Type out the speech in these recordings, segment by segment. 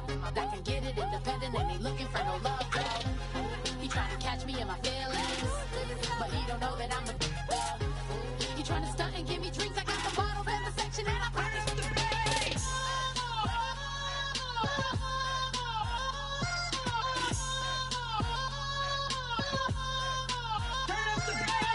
That can get it independent and ain't looking for no love, though. He trying to catch me in my feelings, but he don't know that I'm the He trying to stunt and give me drinks. I got the bottles in the section and I promise with the bass. Turn up the bass.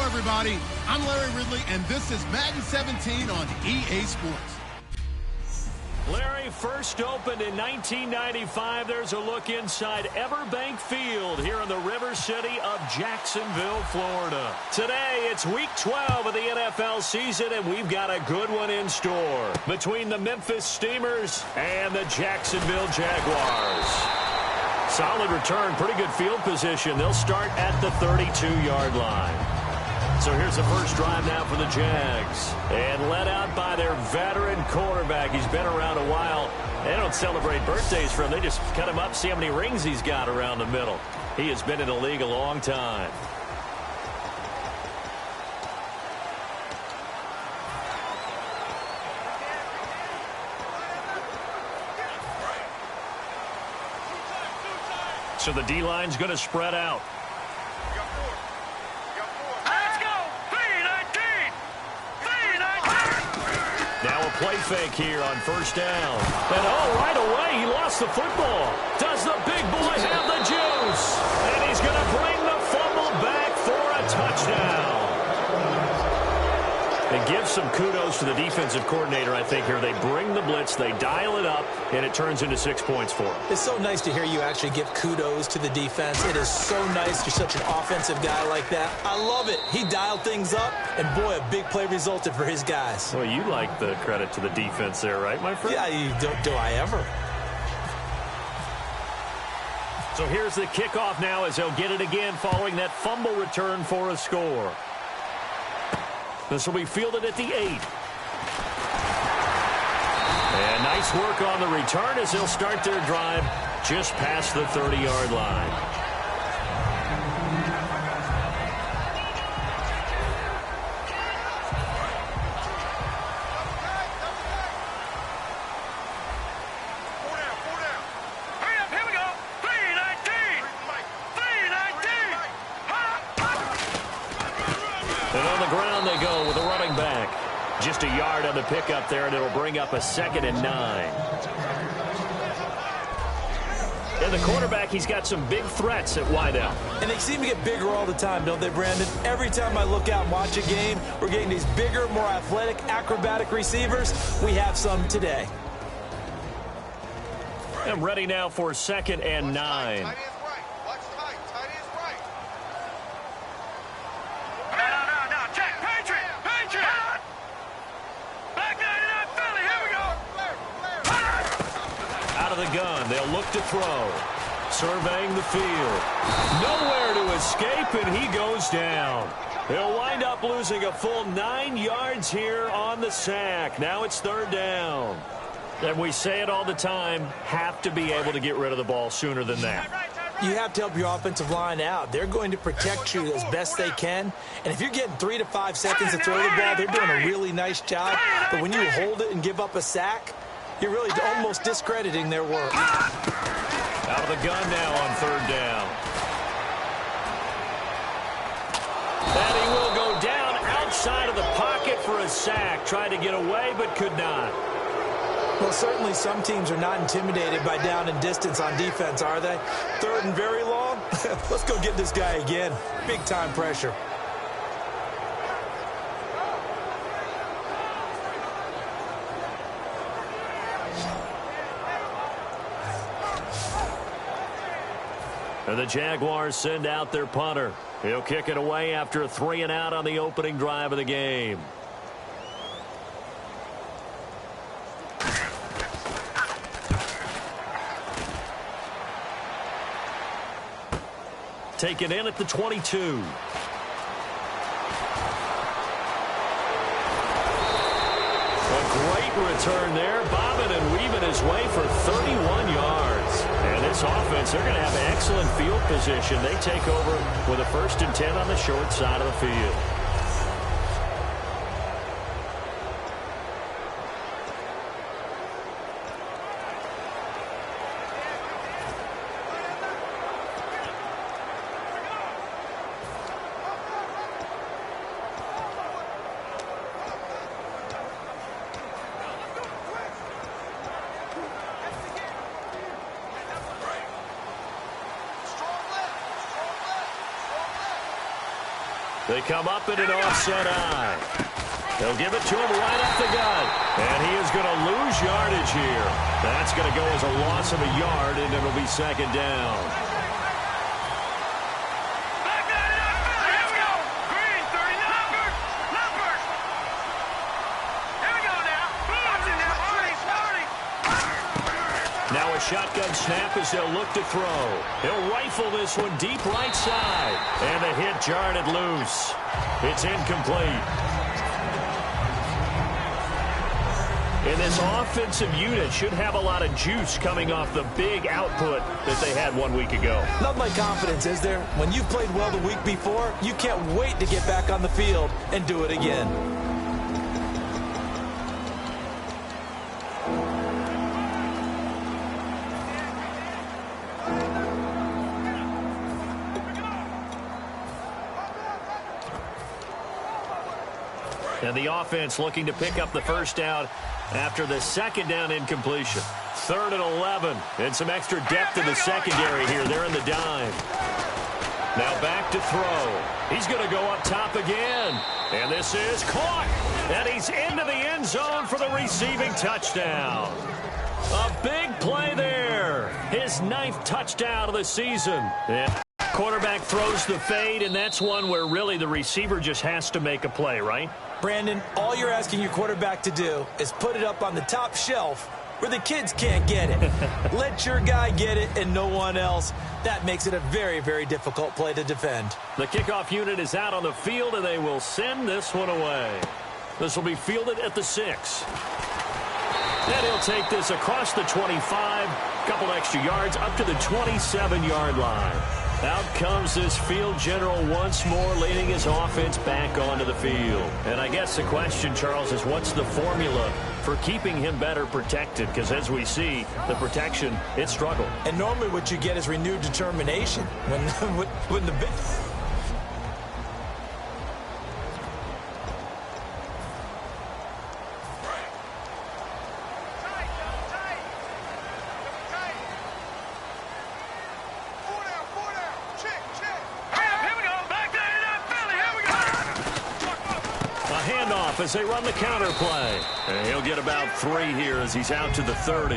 Everybody, I'm Larry Ridley, and this is Madden 17 on EA Sports. Larry first opened in 1995. There's a look inside Everbank Field here in the River City of Jacksonville, Florida. Today, it's Week 12 of the NFL season, and we've got a good one in store between the Memphis Steamers and the Jacksonville Jaguars. Solid return, pretty good field position. They'll start at the 32-yard line. So here's the first drive now for the Jags. And led out by their veteran quarterback. He's been around a while. They don't celebrate birthdays for him. They just cut him up, see how many rings he's got around the middle. He has been in the league a long time. So the D-line's going to spread out. Now a play fake here on first down. And right away, he lost the football. Does the big boy have the juice? And he's going to bring the fumble back for a touchdown. And give some kudos to the defensive coordinator, I think, here. They bring the blitz, they dial it up, and it turns into 6 points for them. It's so nice to hear you actually give kudos to the defense. It is so nice. You're such an offensive guy like that. I love it. He dialed things up, and boy, a big play resulted for his guys. Well, you like the credit to the defense there, right, my friend? Yeah, do I ever? So here's the kickoff now as they'll get it again following that fumble return for a score. This will be fielded at the 8. And nice work on the return as they'll start their drive just past the 30-yard line. Just a yard on the pickup there, and it'll bring up a 2nd and 9. And the quarterback, he's got some big threats at wideout. And they seem to get bigger all the time, don't they, Brandon? Every time I look out and watch a game, we're getting these bigger, more athletic, acrobatic receivers. We have some today. I'm ready now for 2nd and 9. Gun. They'll look to throw. Surveying the field. Nowhere to escape, and he goes down. He'll wind up losing a full 9 yards here on the sack. Now it's 3rd down. And we say it all the time, have to be able to get rid of the ball sooner than that. You have to help your offensive line out. They're going to protect you as best they can. And if you're getting 3 to 5 seconds to throw the ball, they're doing a really nice job. But when you hold it and give up a sack, you're really almost discrediting their work. Out of the gun now on 3rd down. And he will go down outside of the pocket for a sack. Tried to get away, but could not. Well, certainly some teams are not intimidated by down and distance on defense, are they? 3rd and very long? Let's go get this guy again. Big-time pressure. And the Jaguars send out their punter. He'll kick it away after a 3-and-out on the opening drive of the game. taken in at the 22. A great return there, bobbing and weaving his way for 31 yards. And this offense, they're going to have excellent field position. They take over with a 1st and 10 on the short side of the field. They come up in an offset eye. They'll give it to him right up the gut. And he is going to lose yardage here. That's going to go as a loss of a yard, and it'll be 2nd down. Now a shotgun snap as they'll look to throw. He'll rifle this one deep right side. And the hit jarred it loose. It's incomplete. And this offensive unit should have a lot of juice coming off the big output that they had 1 week ago. Nothing like confidence, is there? When you've played well the week before, you can't wait to get back on the field and do it again. And the offense looking to pick up the 1st down after the 2nd down incompletion. 3rd and 11. And some extra depth in the secondary here. They're in the dime. Now back to throw. He's going to go up top again. And this is caught. And he's into the end zone for the receiving touchdown. A big play there. His 9th touchdown of the season. And quarterback throws the fade, and that's one where really the receiver just has to make a play, right? Brandon, all you're asking your quarterback to do is put it up on the top shelf where the kids can't get it. Let your guy get it and no one else. That makes it a very, very difficult play to defend. The kickoff unit is out on the field, and they will send this one away. This will be fielded at the 6. And he'll take this across the 25, couple extra yards up to the 27-yard line. Out comes this field general once more, leading his offense back onto the field. And I guess the question, Charles, is what's the formula for keeping him better protected? Because as we see, the protection, it struggled. And normally what you get is renewed determination. When the big... As they run the counter play. And he'll get about 3 here as he's out to the 30.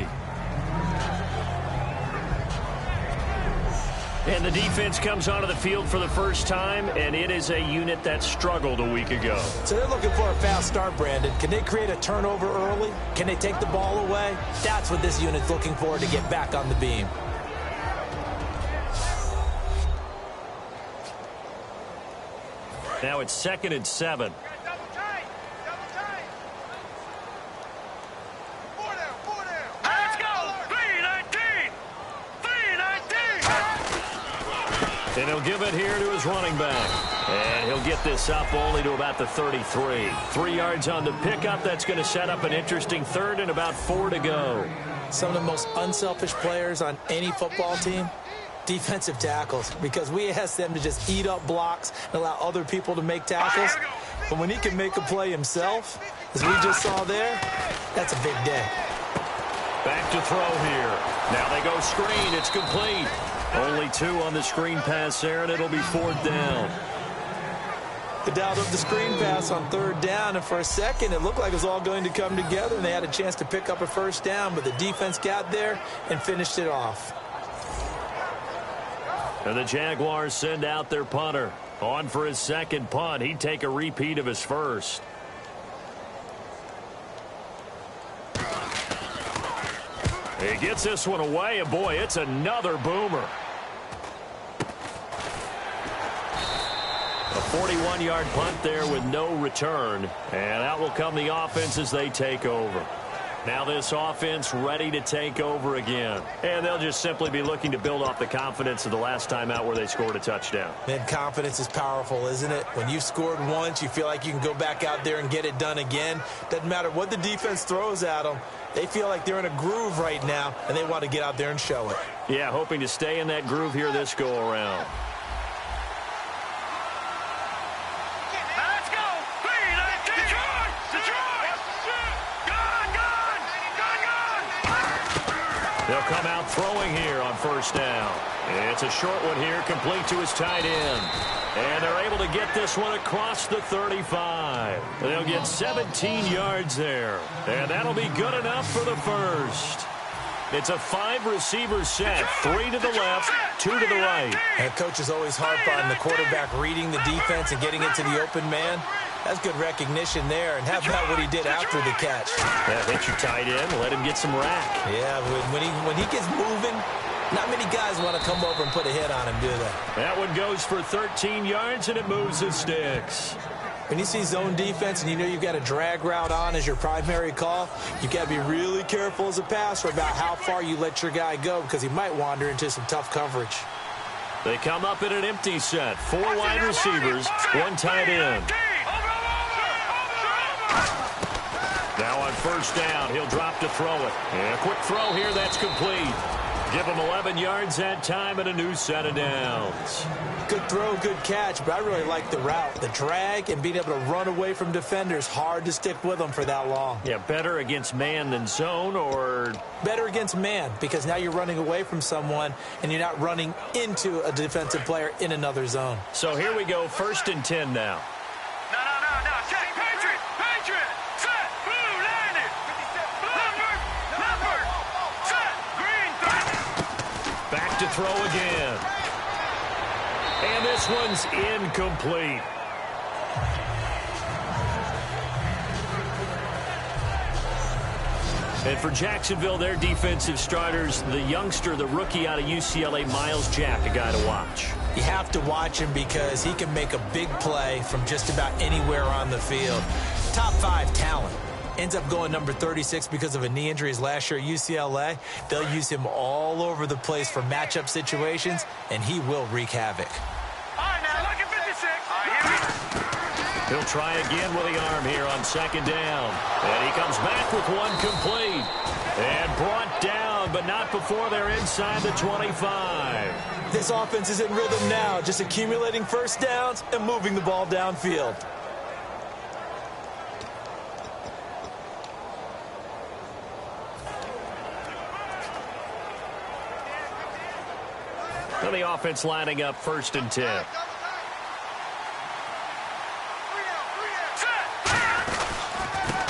And the defense comes onto the field for the first time, and it is a unit that struggled a week ago. So they're looking for a fast start, Brandon. Can they create a turnover early? Can they take the ball away? That's what this unit's looking for to get back on the beam. Now it's 2nd and 7. And he'll give it here to his running back. And he'll get this up only to about the 33. 3 yards on the pickup. That's going to set up an interesting 3rd and about 4 to go. Some of the most unselfish players on any football team, defensive tackles, because we ask them to just eat up blocks and allow other people to make tackles. But when he can make a play himself, as we just saw there, that's a big day. Back to throw here. Now they go screen. It's complete. Only 2 on the screen pass there, and it'll be 4th down. They dialed up the screen pass on 3rd down, and for a second, it looked like it was all going to come together, and they had a chance to pick up a 1st down, but the defense got there and finished it off. And the Jaguars send out their punter. On for his 2nd punt. He'd take a repeat of his 1st. He gets this one away, and boy, it's another boomer. 41-yard punt there with no return. And out will come the offense as they take over. Now this offense ready to take over again. And they'll just simply be looking to build off the confidence of the last time out where they scored a touchdown. Man, confidence is powerful, isn't it? When you've scored once, you feel like you can go back out there and get it done again. Doesn't matter what the defense throws at them. They feel like they're in a groove right now, and they want to get out there and show it. Yeah, hoping to stay in that groove here this go-around. They'll come out throwing here on first down. It's a short one here, complete to his tight end. And they're able to get this one across the 35. They'll get 17 yards there. And that'll be good enough for the first. It's a 5-receiver set, 3 to the left, 2 to the right. And coaches always harp on the quarterback reading the defense and getting it to the open man. That's good recognition there. And how about what he did after the catch? Yeah, hit your tight end, let him get some rack. Yeah, when he gets moving, not many guys want to come over and put a hit on him, do they? That one goes for 13 yards, and it moves the sticks. When you see zone defense and you know you've got a drag route on as your primary call, you've got to be really careful as a passer about how far you let your guy go because he might wander into some tough coverage. They come up in an empty set. 4 wide receivers, 1 tight end. Now on first down, he'll drop to throw it. And a quick throw here, that's complete. Give him 11 yards that time and a new set of downs. Good throw, good catch, but I really like the route. The drag and being able to run away from defenders, hard to stick with them for that long. Yeah, better against man than zone, or? Better against man, because now you're running away from someone and you're not running into a defensive player in another zone. So here we go, 1st and 10 now. No. Patriot. Set. Blue landed. Number. Set. Green. Back to throw again. And this one's incomplete. And for Jacksonville, their defensive starters, the youngster, the rookie out of UCLA, Miles Jack, a guy to watch. You have to watch him because he can make a big play from just about anywhere on the field. Top 5 talent. Ends up going number 36 because of a knee injury his last year at UCLA. They'll use him all over the place for matchup situations, and he will wreak havoc. All right, now look at 56. All right, here we go. He'll try again with the arm here on 2nd down. And he comes back with one complete. And brought down, but not before they're inside the 25. This offense is in rhythm now, just accumulating first downs and moving the ball downfield. Now the offense lining up 1st and 10.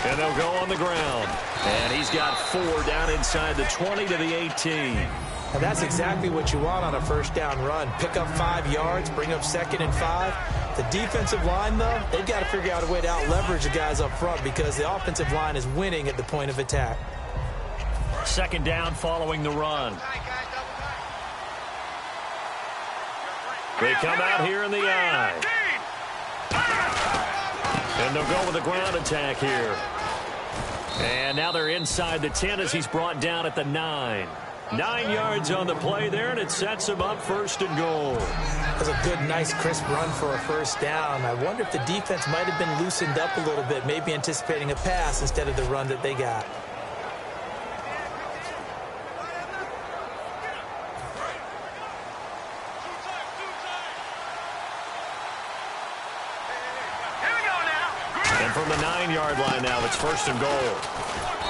And they'll go on the ground. And he's got 4 down inside the 20 to the 18. And that's exactly what you want on a first down run. Pick up 5 yards, bring up 2nd and 5. The defensive line, though, they've got to figure out a way to out-leverage the guys up front because the offensive line is winning at the point of attack. 2nd down following the run. They come out here in the eye. And they'll go with a ground attack here. And now they're inside the 10 as he's brought down at the 9. 9 yards on the play there, and it sets him up 1st and goal. That's a good, nice, crisp run for a first down. I wonder if the defense might have been loosened up a little bit, maybe anticipating a pass instead of the run that they got. And from the 9-yard line now, it's 1st and goal.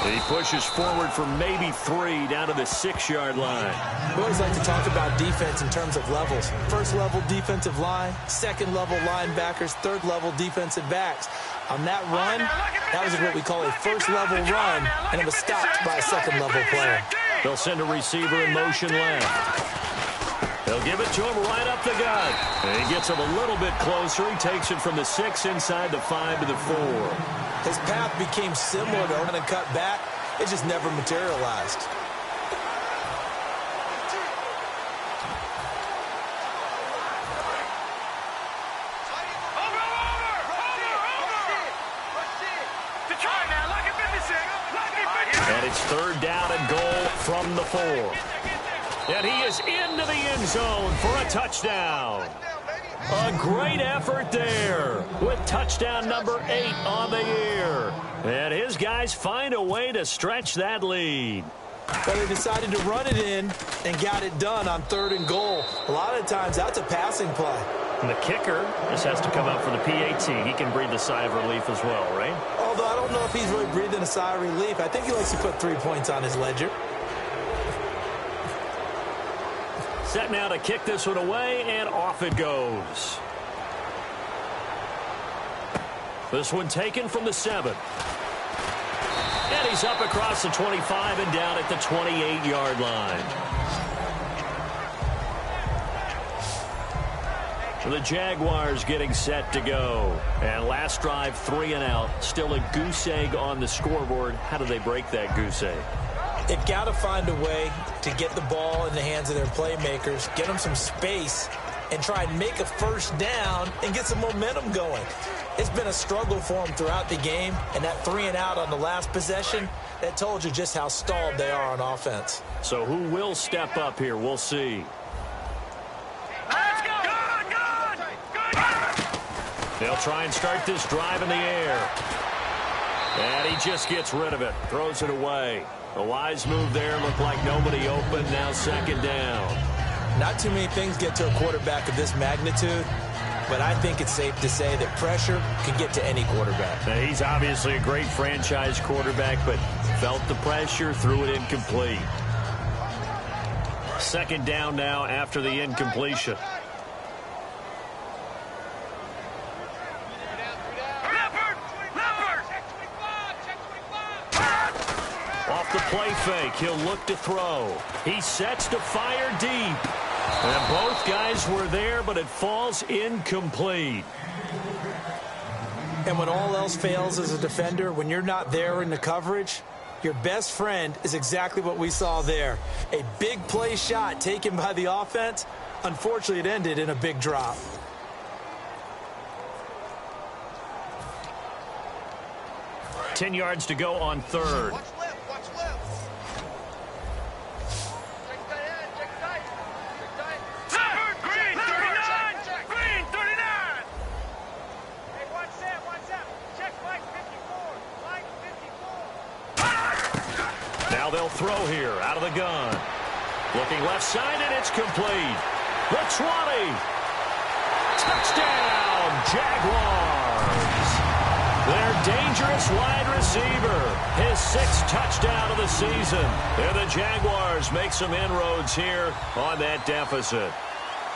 He pushes forward for maybe 3 down to the 6-yard line. We always like to talk about defense in terms of levels. 1st level defensive line, 2nd level linebackers, 3rd level defensive backs. On that run, that was what we call a 1st level run, and it was stopped by a 2nd level player. They'll send a receiver in motion left. They'll give it to him right up the gut. And he gets him a little bit closer. He takes it from the 6 inside the 5 to the 4. His path became similar to run and cut back. It just never materialized. And it's 3rd down and goal from the 4. And he is into the end zone for a touchdown. A great effort there with touchdown number 8 on the year. And his guys find a way to stretch that lead. Well, they decided to run it in and got it done on 3rd and goal. A lot of times that's a passing play. And the kicker just has to come out for the PAT. He can breathe a sigh of relief as well, right? Although I don't know if he's really breathing a sigh of relief. I think he likes to put 3 points on his ledger. Set now to kick this one away, and off it goes. This one taken from the 7. And he's up across the 25 and down at the 28-yard line. The Jaguars getting set to go. And last drive, 3 and out. Still a goose egg on the scoreboard. How do they break that goose egg? They've got to find a way to get the ball in the hands of their playmakers, get them some space, and try and make a 1st down and get some momentum going. It's been a struggle for them throughout the game, and that 3 and out on the last possession, that told you just how stalled they are on offense. So who will step up here? We'll see. Let's go! Good! They'll try and start this drive in the air. And he just gets rid of it, throws it away. A wise move there, looked like nobody open, now 2nd down. Not too many things get to a quarterback of this magnitude, but I think it's safe to say that pressure can get to any quarterback. Now, he's obviously a great franchise quarterback, but felt the pressure, threw it incomplete. 2nd down now after the incompletion. Off the play fake, he'll look to throw. He sets to fire deep. And both guys were there, but it falls incomplete. And when all else fails as a defender, when you're not there in the coverage, your best friend is exactly what we saw there. A big play shot taken by the offense. Unfortunately, it ended in a big drop. Right. 10 yards to go on 3rd. Now they'll throw here out of the gun. Looking left side, and it's complete. The 20. Touchdown, Jaguars. Their dangerous wide receiver. His 6th touchdown of the season. And the Jaguars make some inroads here on that deficit.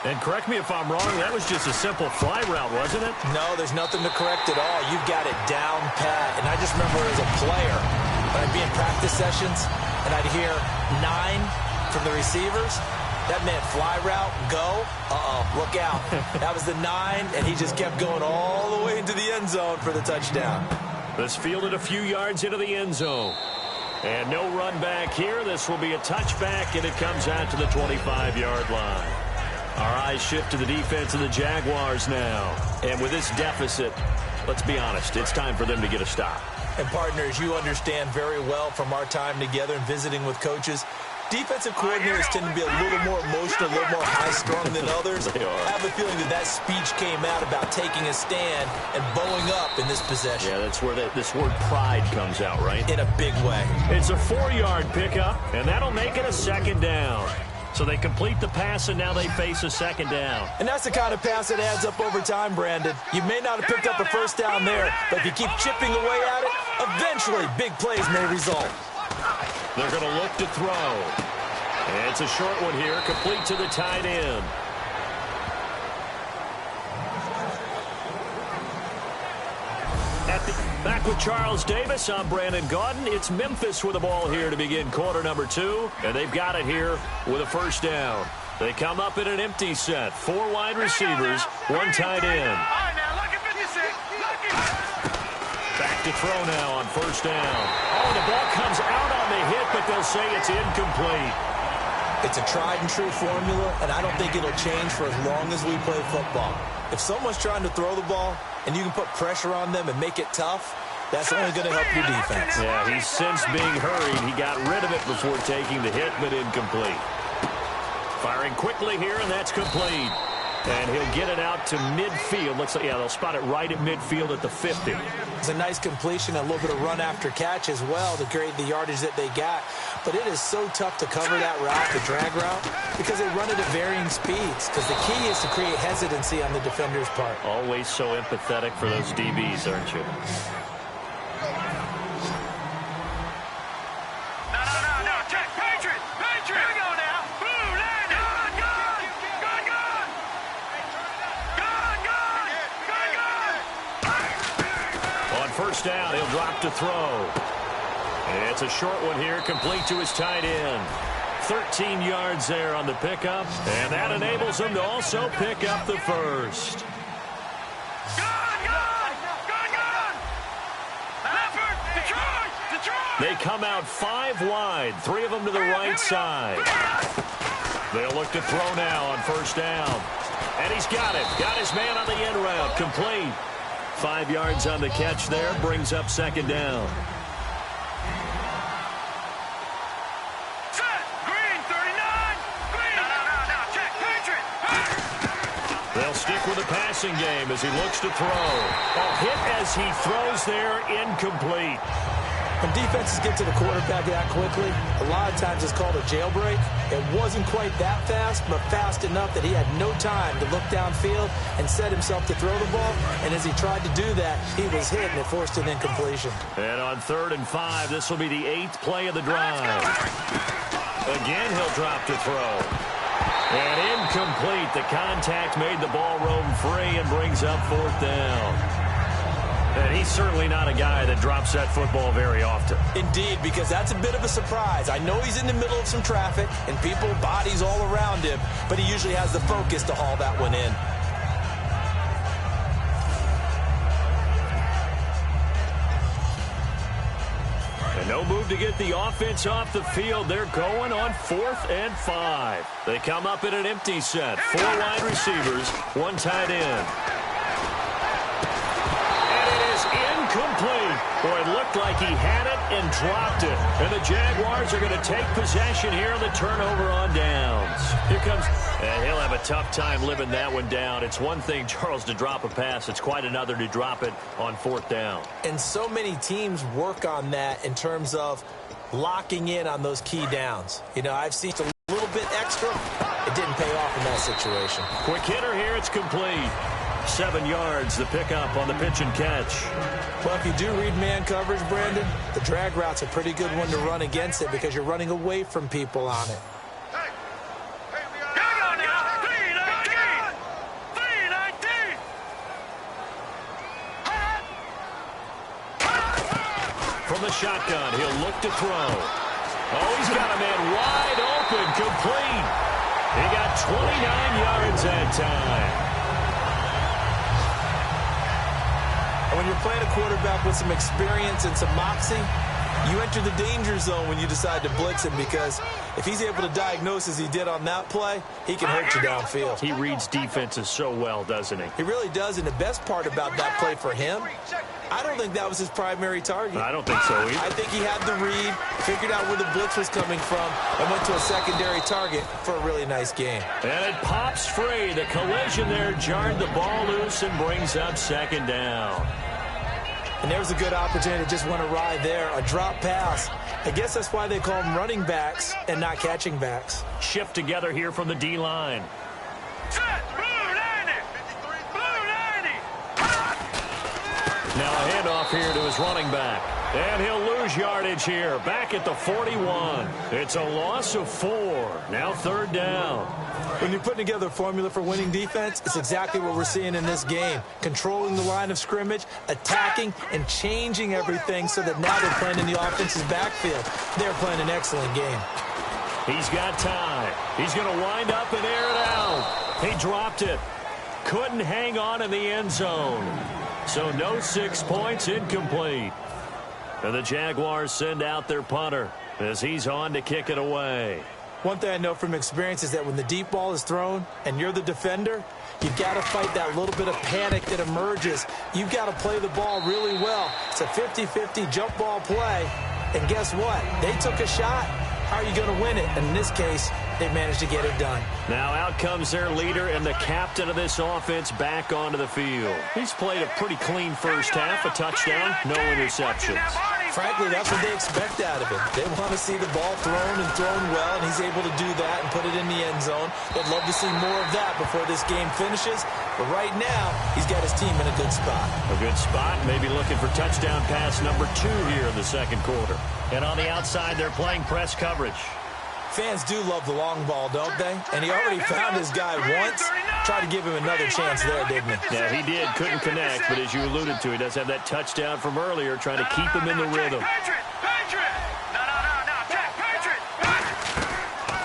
And correct me if I'm wrong, that was just a simple fly route, wasn't it? No, there's nothing to correct at all. You've got it down pat. And I just remember as a player, when I'd be in practice sessions and I'd hear 9 from the receivers, that meant fly route, go, look out. That was the 9, and he just kept going all the way into the end zone for the touchdown. This fielded a few yards into the end zone. And no run back here. This will be a touchback, and it comes out to the 25-yard line. Our eyes shift to the defense of the Jaguars now. And with this deficit, let's be honest, it's time for them to get a stop. And partners, you understand very well from our time together and visiting with coaches, defensive coordinators tend to be a little more emotional, a little more high-strung than others. They are. I have a feeling that speech came out about taking a stand and bowing up in this possession. Yeah, that's where this word pride comes out, right? In a big way. It's a 4-yard pickup, and that'll make it a 2nd down. So they complete the pass, and now they face a 2nd down. And that's the kind of pass that adds up over time, Brandon. You may not have picked up a 1st down there, but if you keep chipping away at it, eventually big plays may result. They're going to look to throw. And it's a short one here, complete to the tight end. Back with Charles Davis, I'm Brandon Gaudin. It's Memphis with the ball here to begin quarter number 2, and they've got it here with a 1st down. They come up in an empty set, 4 wide receivers, 1 tight end. Back to throw now on 1st down. Oh, the ball comes out on the hit, but they'll say it's incomplete. It's a tried-and-true formula, and I don't think it'll change for as long as we play football. If someone's trying to throw the ball and you can put pressure on them and make it tough, That's only going to help your defense. Yeah, he's since being hurried. He got rid of it before taking the hit, but incomplete. Firing quickly here, and that's complete. And he'll get it out to midfield. Looks like, yeah, they'll spot it right at midfield at the 50. It's a nice completion, a little bit of run after catch as well to create the yardage that they got. But it is so tough to cover that route, the drag route, because they run it at varying speeds. Because the key is to create hesitancy on the defender's part. Always so empathetic for those DBs, aren't you? First down, he'll drop to throw. It's a short one here, complete to his tight end. 13 yards there on the pickup, and that enables him to also pick up the first. They come out 5 wide, 3 of them to the right side. They'll look to throw now on first down. And he's got it. Got his man on the end route, complete. 5 yards on the catch there, brings up second down. Set, green, 39, green. No, check, Patriot. They'll stick with the passing game as he looks to throw. A hit as he throws there, incomplete. When defenses get to the quarterback that quickly, a lot of times it's called a jailbreak. It wasn't quite that fast, but fast enough that he had no time to look downfield and set himself to throw the ball. And as he tried to do that, he was hit, and it forced an incompletion. And on 3rd and 5, this will be the 8th play of the drive. Again, he'll drop to throw. And incomplete. The contact made the ball roam free and brings up 4th down. And he's certainly not a guy that drops that football very often. Indeed, because that's a bit of a surprise. I know he's in the middle of some traffic and people, bodies all around him, but he usually has the focus to haul that one in. And no move to get the offense off the field. They're going on 4th and 5. They come up in an empty set. 4 wide receivers, 1 tight end. Incomplete. Boy, it looked like he had it and dropped it. And the Jaguars are going to take possession here on the turnover on downs. Here comes, and he'll have a tough time living that one down. It's one thing, Charles, to drop a pass. It's quite another to drop it on 4th down. And so many teams work on that in terms of locking in on those key downs. You know, I've seen a little bit extra. It didn't pay off in that situation. Quick hitter here. It's complete. 7 yards, the pickup on the pitch and catch. Well, if you do read man coverage, Brandon, the drag route's a pretty good one to run against it because you're running away from people on it. From the shotgun, he'll look to throw. Oh, he's got a man wide open, complete. He got 29 yards that time. When you're playing a quarterback with some experience and some moxie, you enter the danger zone when you decide to blitz him, because if he's able to diagnose as he did on that play, he can hurt you downfield. He reads defenses so well, doesn't he? He really does, and the best part about that play for him, I don't think that was his primary target. I don't think so either. I think he had the read, figured out where the blitz was coming from, and went to a secondary target for a really nice game. And it pops free. The collision there jarred the ball loose and brings up second down. And there's a good opportunity to just want to ride there. A drop pass. I guess that's why they call them running backs and not catching backs. Shift together here from the D-line. Now a handoff here to his running back. And he'll lose yardage here. Back at the 41. It's a loss of 4. Now 3rd down. When you're putting together a formula for winning defense, it's exactly what we're seeing in this game. Controlling the line of scrimmage, attacking, and changing everything so that now they're playing in the offense's backfield. They're playing an excellent game. He's got time. He's going to wind up and air it out. He dropped it. Couldn't hang on in the end zone. So no 6 points, incomplete. And the Jaguars send out their punter as he's on to kick it away. One thing I know from experience is that when the deep ball is thrown and you're the defender, you've got to fight that little bit of panic that emerges. You've got to play the ball really well. It's a 50-50 jump ball play. And guess what? They took a shot. How are you going to win it? And in this case, they managed to get it done. Now out comes their leader and the captain of this offense back onto the field. He's played a pretty clean first half, a touchdown, no interceptions. Frankly, that's what they expect out of him. They want to see the ball thrown and thrown well, and he's able to do that and put it in the end zone. They'd love to see more of that before this game finishes. But right now, he's got his team in a good spot. A good spot, maybe looking for touchdown pass number 2 here in the second quarter. And on the outside, they're playing press coverage. Fans do love the long ball, don't they? And he already found his guy once. Tried to give him another chance there, didn't he? Yeah, he did. Couldn't connect, but as you alluded to, he does have that touchdown from earlier, trying to keep him in the rhythm.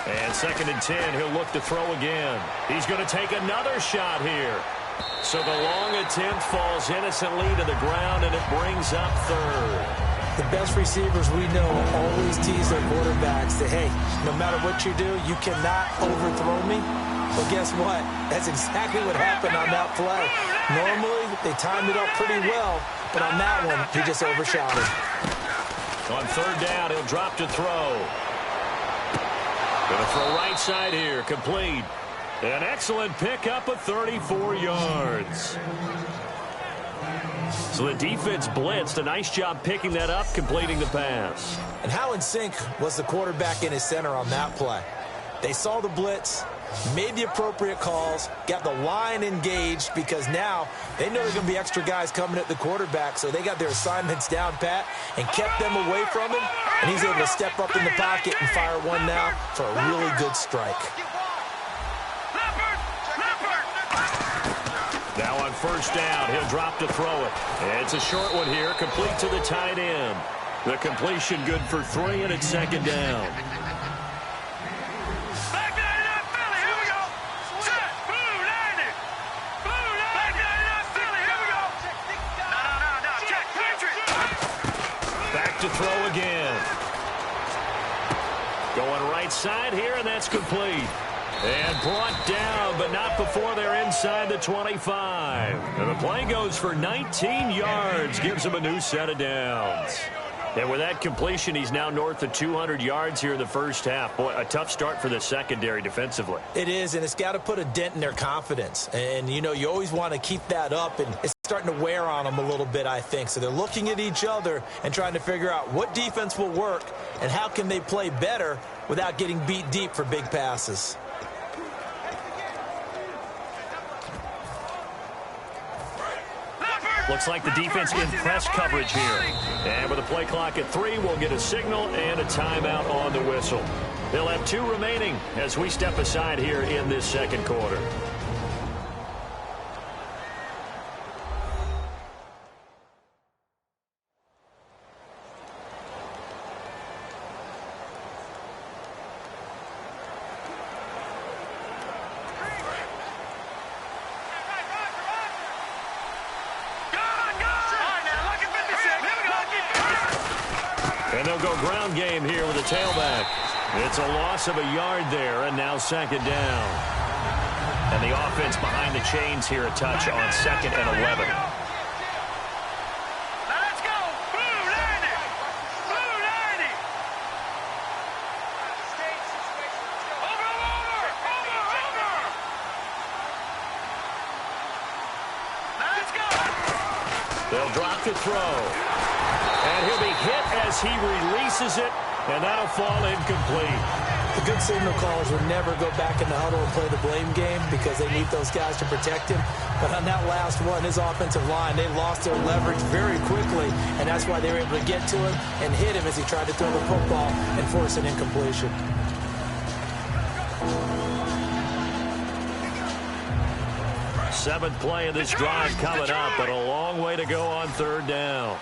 And 2nd and 10, he'll look to throw again. He's going to take another shot here. So the long attempt falls innocently to the ground, and it brings up 3rd. The best receivers we know always tease their quarterbacks that, hey, no matter what you do, you cannot overthrow me. Well, guess what? That's exactly what happened on that play. Normally, they timed it up pretty well, but on that one, he just overshot it. On 3rd down, he'll drop to throw. Going to throw right side here, complete. An excellent pickup of 34 yards. So the defense blitzed. A nice job picking that up, completing the pass. And how in sync was the quarterback in his center on that play? They saw the blitz, made the appropriate calls, got the line engaged because now they know there's going to be extra guys coming at the quarterback, so they got their assignments down pat and kept them away from him, and he's able to step up in the pocket and fire one now for a really good strike. Now on 1st down, he'll drop to throw it. It's a short one here, complete to the tight end. The completion good for 3, and it's 2nd down. Back to throw again. Going right side here, and that's complete. And brought down, but not before they're inside the 25. And the play goes for 19 yards, gives him a new set of downs. And with that completion, he's now north of 200 yards here in the first half. Boy, a tough start for the secondary defensively. It is, and it's got to put a dent in their confidence. And, you know, you always want to keep that up, and it's starting to wear on them a little bit, I think. So they're looking at each other and trying to figure out what defense will work and how can they play better without getting beat deep for big passes. Looks like the defense in press coverage here. And with a play clock at 3, we'll get a signal and a timeout on the whistle. They'll have 2 remaining as we step aside here in this second quarter. And they'll go ground game here with a tailback. It's a loss of a yard there, and now 2nd down. And the offense behind the chains here, a touch on 2nd and 11. Let's go! Blue 90! Blue 90! Over! Let's go! They'll drop to throw. And he'll be hit as he releases it, and that'll fall incomplete. The good signal callers would never go back in the huddle and play the blame game because they need those guys to protect him. But on that last one, his offensive line, they lost their leverage very quickly, and that's why they were able to get to him and hit him as he tried to throw the football and force an incompletion. Seventh play of this drive coming up, but a long way to go on 3rd down.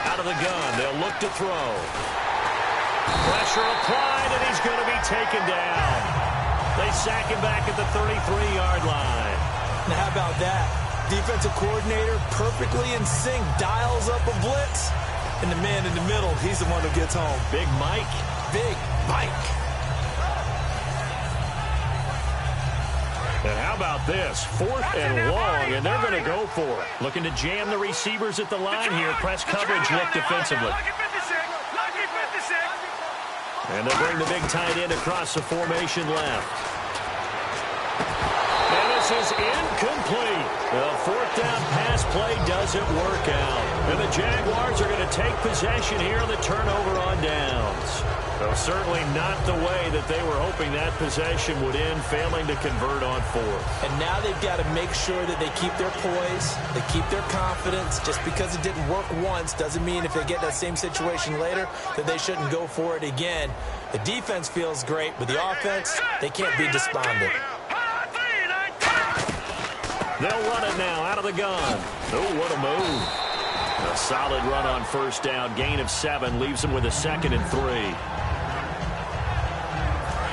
Out of the gun, they'll look to throw. Pressure applied, and he's going to be taken down. They sack him back at the 33-yard line. Now, how about that? Defensive coordinator perfectly in sync, dials up a blitz, And the man in the middle, he's the one who gets home. Big Mike. Big Mike. And how about this? 4th and long, and they're going to go for it. Looking to jam the receivers at the line here. Press coverage look defensively. And they'll bring the big tight end across the formation left. And this is incomplete. The 4th down pass play doesn't work out. And the Jaguars are going to take possession here on the turnover on downs. Well, certainly not the way that they were hoping that possession would end, failing to convert on 4th. And now they've got to make sure that they keep their poise, they keep their confidence. Just because it didn't work once doesn't mean if they get that same situation later that they shouldn't go for it again. The defense feels great, but the offense, they can't be despondent. They'll run it now out of the gun. Oh, what a move. A solid run on 1st down. Gain of 7 leaves them with a 2nd and 3.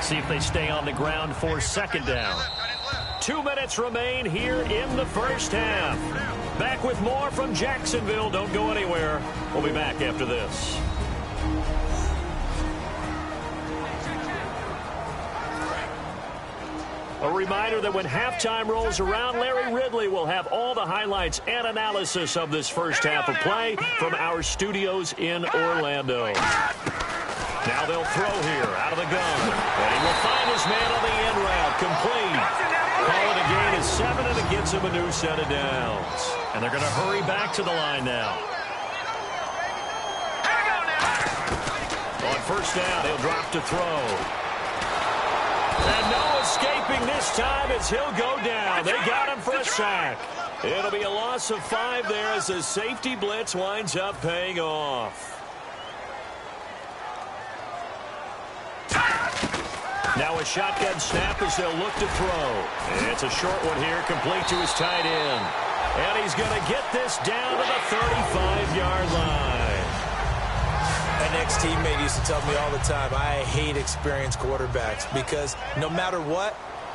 See if they stay on the ground for 2nd down. 2 minutes remain here in the 1st half. Back with more from Jacksonville. Don't go anywhere. We'll be back after this. A reminder that when halftime rolls around, Larry Ridley will have all the highlights and analysis of this 1st half of play from our studios in Orlando. Now they'll throw here out of the gun. And he will find his man on the end route. Complete. Call it a gain of 7, and it gets him a new set of downs. And they're going to hurry back to the line now. On 1st down, he'll drop to throw. And no escaping this time as he'll go down. They got him for a sack. It'll be a loss of 5 there as the safety blitz winds up paying off. Now a shotgun snap as they'll look to throw. It's a short one here, complete to his tight end. And he's going to get this down to the 35-yard line. An ex-teammate used to tell me all the time, I hate experienced quarterbacks because no matter what,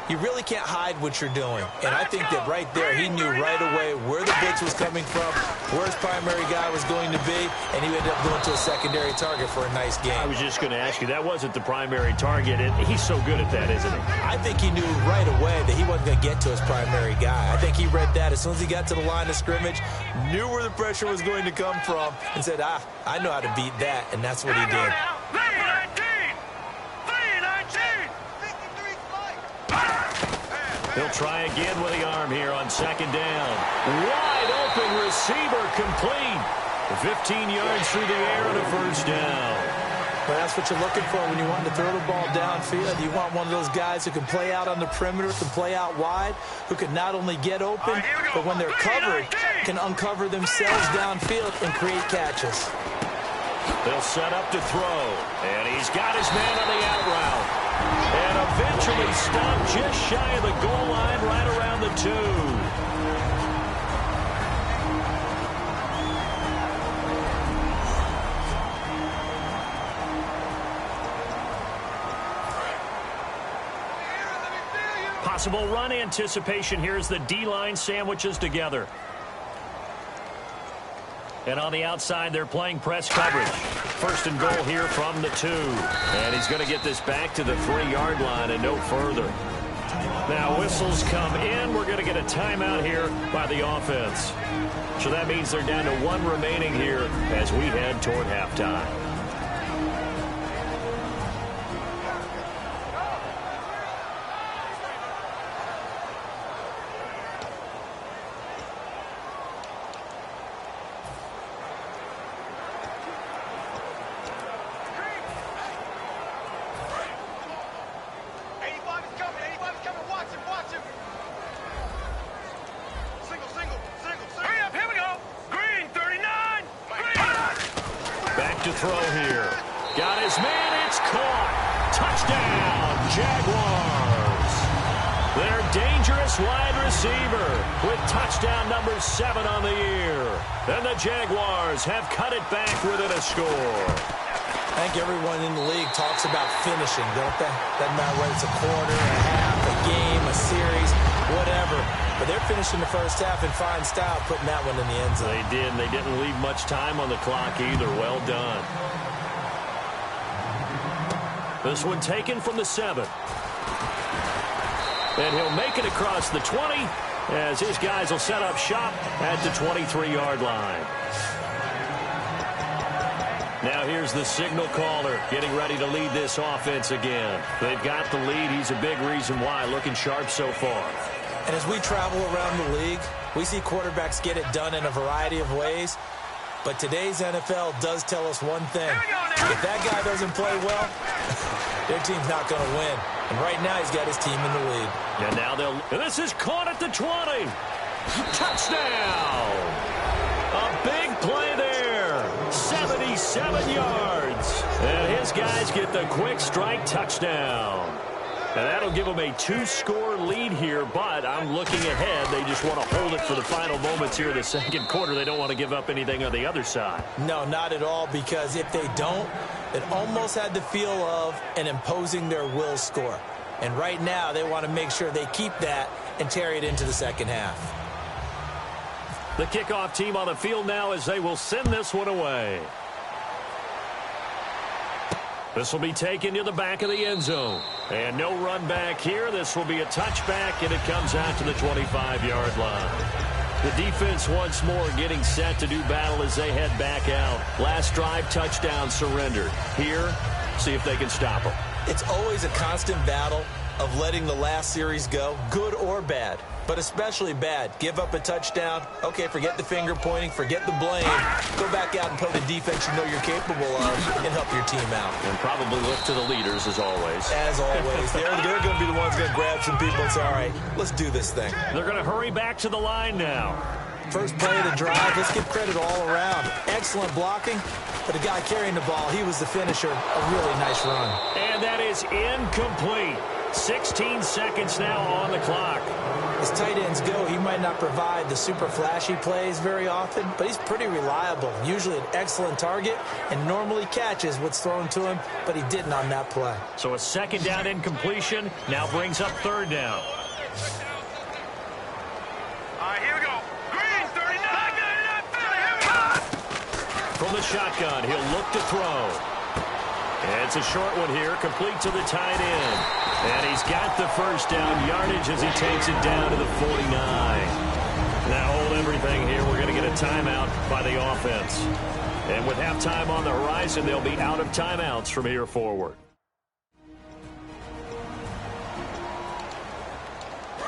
you really can't hide what you're doing. And I think that right there, he knew right away where the blitz was coming from, where his primary guy was going to be, and he ended up going to a secondary target for a nice game. I was just going to ask you, that wasn't the primary target, and he's so good at that, isn't he? I think he knew right away that he wasn't going to get to his primary guy. I think he read that as soon as he got to the line of scrimmage, knew where the pressure was going to come from, and said, I know how to beat that, and that's what he did. He'll try again with the arm here on 2nd down. Wide open receiver complete. 15 yards through the air and a 1st down. Well, that's what you're looking for when you want to throw the ball downfield. You want one of those guys who can play out on the perimeter, can play out wide, who can not only get open, but when they're covered, can uncover themselves downfield and create catches. They'll set up to throw. And he's got his man on the out route. And eventually stopped just shy of the goal line right around the 2. Possible run anticipation here as the D-line sandwiches together. And on the outside, they're playing press coverage. 1st and goal here from the 2. And he's going to get this back to the 3-yard line and no further. Now whistles come in. We're going to get a timeout here by the offense. So that means they're down to 1 remaining here as we head toward halftime. To throw here. Got his man. It's caught. Touchdown, Jaguars. Their dangerous wide receiver with touchdown number 7 on the year. And the Jaguars have cut it back within a score. I think everyone in the league talks about finishing, don't they? Doesn't matter whether it's a quarter, a half, a game, a series, whatever. But they're finishing the first half in fine style, putting that one in the end zone. They did, and they didn't leave much time on the clock either. Well done. This one taken from the 7. And he'll make it across the 20 as his guys will set up shop at the 23-yard line. Now here's the signal caller getting ready to lead this offense again. They've got the lead. He's a big reason why, looking sharp so far. And as we travel around the league, we see quarterbacks get it done in a variety of ways. But today's NFL does tell us one thing. If that guy doesn't play well, their team's not going to win. And right now he's got his team in the lead. And now and this is caught at the 20. Touchdown! A big play there. 77 yards. And his guys get the quick strike touchdown. And that'll give them a 2-score lead here, but I'm looking ahead. They just want to hold it for the final moments here in the second quarter. They don't want to give up anything on the other side. No, not at all, because if they don't, it almost had the feel of an imposing their will score. And right now, they want to make sure they keep that and carry it into the second half. The kickoff team on the field now as they will send this one away. This will be taken to the back of the end zone. And no run back here. This will be a touchback, and it comes out to the 25-yard line. The defense once more getting set to do battle as they head back out. Last drive, touchdown, surrendered. Here, see if they can stop them. It's always a constant battle of letting the last series go, good or bad, but especially bad. Give up a touchdown. Okay, forget the finger pointing, forget the blame. Go back out and play the defense you know you're capable of and help your team out. And probably look to the leaders as always. As always. They're going to be the ones going to grab some people and say, all right, let's do this thing. They're going to hurry back to the line now. First play of the drive, let's give credit all around. Excellent blocking, but the guy carrying the ball, he was the finisher. A really nice run. And that is incomplete. 16 seconds now on the clock. As tight ends go, he might not provide the super flashy plays very often, but he's pretty reliable. Usually an excellent target and normally catches what's thrown to him, but he didn't on that play. So a second down incompletion now brings up third down. All right, here we go. Green, 39. Here we go. From the shotgun, he'll look to throw. And it's a short one here, complete to the tight end. And he's got the first down yardage as he takes it down to the 49. Now hold everything here. We're going to get a timeout by the offense. And with halftime on the horizon, they'll be out of timeouts from here forward.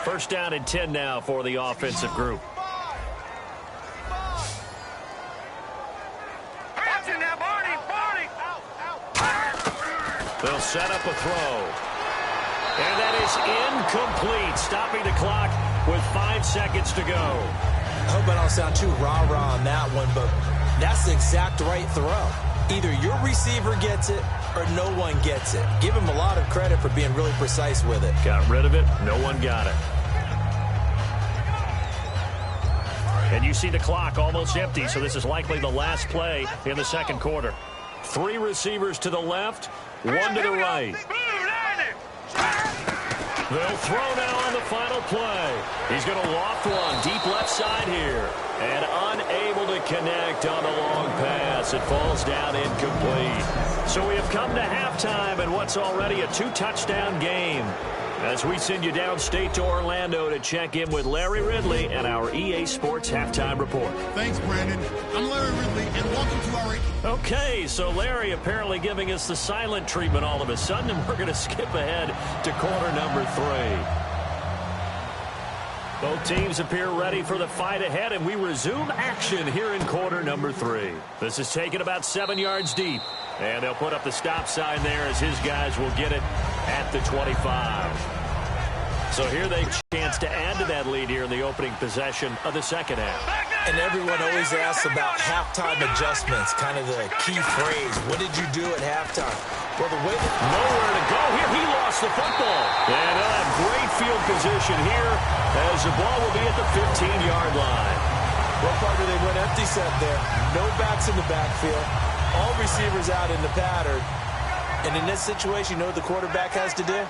First down and 10 now for the offensive group. They'll set up a throw. And that is incomplete, stopping the clock with 5 seconds to go. I hope I don't sound too rah-rah on that one, but that's the exact right throw. Either your receiver gets it or no one gets it. Give him a lot of credit for being really precise with it. Got rid of it. No one got it. And you see the clock almost empty, so this is likely the last play in the second quarter. 3 receivers to the left, 1 to the right. They'll throw now on the final play. He's going to loft one deep left side here. And unable to connect on the long pass. It falls down incomplete. So we have come to halftime in what's already a 2-touchdown game. As we send you downstate to Orlando to check in with Larry Ridley and our EA Sports Halftime Report. Thanks, Brandon. I'm Larry Ridley, and welcome to our... Okay, so Larry apparently giving us the silent treatment all of a sudden, and we're going to skip ahead to quarter number 3. Both teams appear ready for the fight ahead, and we resume action here in quarter number 3. This is taken about 7 yards deep, and they'll put up the stop sign there as his guys will get it at the 25. So here they chance to add to that lead here in the opening possession of the second half. And everyone always asks about halftime adjustments, kind of the key phrase. What did you do at halftime? Well, the way that... Nowhere to go here. He lost the football. And they'll have great field position here as the ball will be at the 15-yard line. Well, partner, they went empty set there. No backs in the backfield. All receivers out in the pattern. And in this situation, you know what the quarterback has to do?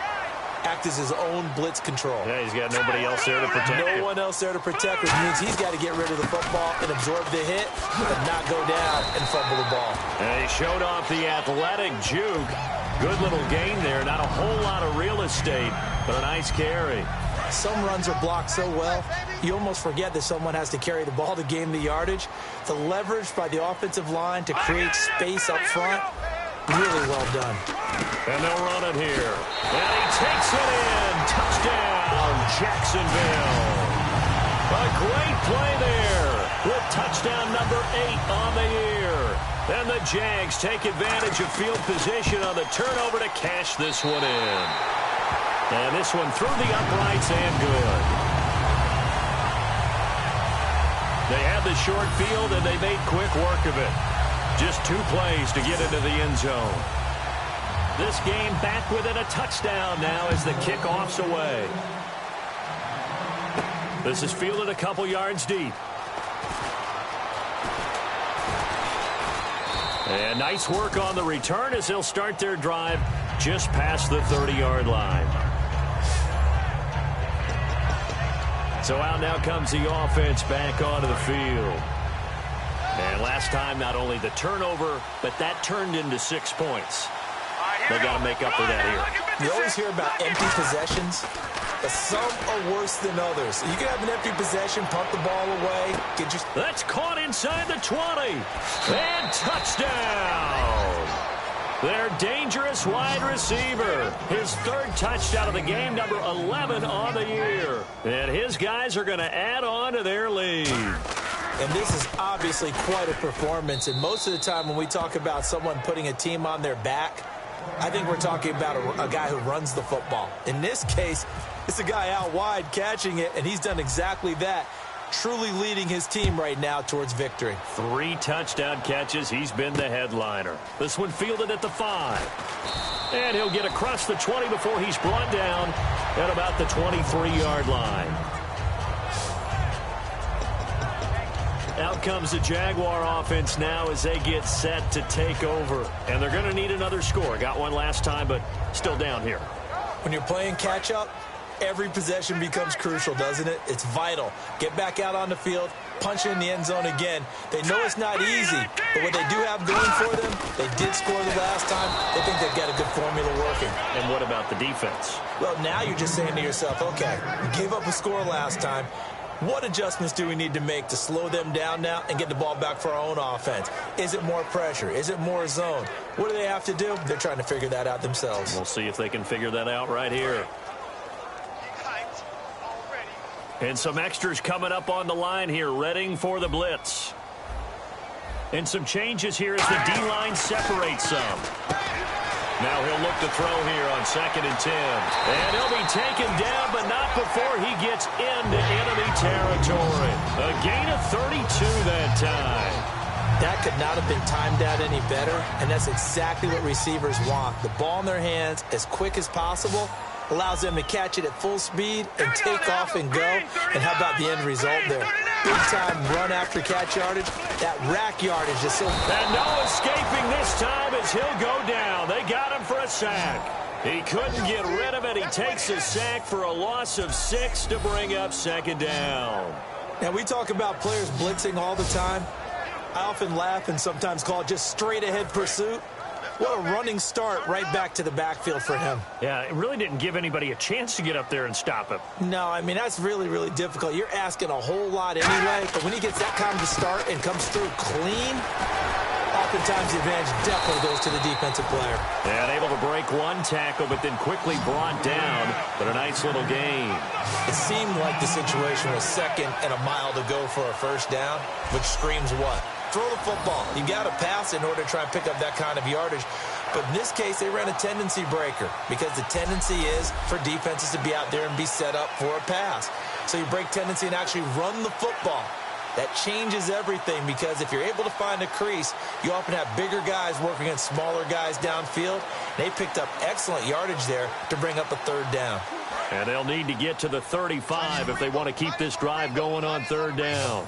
act as his own blitz control. Yeah, he's got nobody else there to protect him. No one else there to protect, which means he's got to get rid of the football and absorb the hit, but not go down and fumble the ball. And he showed off the athletic juke. Good little gain there. Not a whole lot of real estate, but a nice carry. Some runs are blocked so well, you almost forget that someone has to carry the ball to gain the yardage. The leverage by the offensive line to create space up front, really well done. And they'll run it here. And he takes it in. Touchdown, Jacksonville. A great play there with touchdown number 8 on the year. And the Jags take advantage of field position on the turnover to cash this one in. And this one through the uprights and good. They had the short field, and they made quick work of it. Just 2 plays to get into the end zone. This game back within a touchdown now as the kickoff's away. This is fielded a couple yards deep. And nice work on the return as they'll start their drive just past the 30-yard line. So out now comes the offense back onto the field. And last time, not only the turnover, but that turned into 6 points. They got to make up for that here. You always hear about empty possessions, but some are worse than others. You can have an empty possession, pump the ball away. That's caught inside the 20. And touchdown. Their dangerous wide receiver. His 3rd touchdown of the game, number 11 on the year. And his guys are going to add on to their lead. And this is obviously quite a performance. And most of the time when we talk about someone putting a team on their back, I think we're talking about a guy who runs the football. In this case, it's a guy out wide catching it, and he's done exactly that. Truly leading his team right now towards victory. 3 touchdown catches. He's been the headliner. This one fielded at the 5. And he'll get across the 20 before he's brought down at about the 23-yard line. Out comes the Jaguar offense now as they get set to take over. And they're going to need another score. Got one last time, but still down here. When you're playing catch-up, every possession becomes crucial, doesn't it? It's vital. Get back out on the field, punch in the end zone again. They know it's not easy, but what they do have going for them, they did score the last time. They think they've got a good formula working. And what about the defense? Well, now you're just saying to yourself, okay, we gave up a score last time. What adjustments do we need to make to slow them down now and get the ball back for our own offense? Is it more pressure? Is it more zone? What do they have to do? They're trying to figure that out themselves. We'll see if they can figure that out right here. And some extras coming up on the line here, readying for the blitz. And some changes here as the D-line separates some. Now he'll look to throw here on 2nd and 10. And he'll be taken down, but not before he gets into enemy territory. A gain of 32 that time. That could not have been timed out any better, and that's exactly what receivers want. The ball in their hands as quick as possible allows them to catch it at full speed and take off and go. And how about the end result there? Big-time run after catch yardage. That rack yardage is so... And no escaping this time as he'll go down. They got him for a sack. He couldn't get rid of it. He takes a sack for a loss of 6 to bring up 2nd down. Now, we talk about players blitzing all the time. I often laugh and sometimes call it just straight-ahead pursuit. What a running start right back to the backfield for him. Yeah, it really didn't give anybody a chance to get up there and stop him. No, I mean, that's really, really difficult. You're asking a whole lot anyway, but when he gets that kind of a start and comes through clean, oftentimes the advantage definitely goes to the defensive player. And able to break one tackle, but then quickly brought down, but a nice little gain. It seemed like the situation was 2nd and a mile to go for a 1st down, which screams what? Throw the football. You got to pass in order to try and pick up that kind of yardage. But in this case, they ran a tendency breaker because the tendency is for defenses to be out there and be set up for a pass. So you break tendency and actually run the football. That changes everything because if you're able to find a crease, you often have bigger guys working against smaller guys downfield. They picked up excellent yardage there to bring up a 3rd down. And they'll need to get to the 35 if they want to keep this drive going on 3rd down.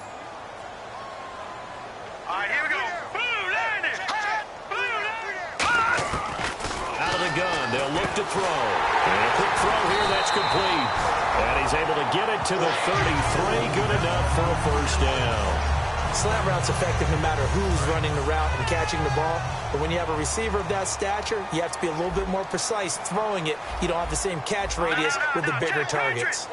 All right, here we go. Blue line it. Blue line it. Out of the gun. They'll look to throw. And a quick throw here. That's complete. And he's able to get it to the 33. Good enough for a first down. Slant route's effective no matter who's running the route and catching the ball. But when you have a receiver of that stature, you have to be a little bit more precise throwing it. You don't have the same catch radius with the bigger targets.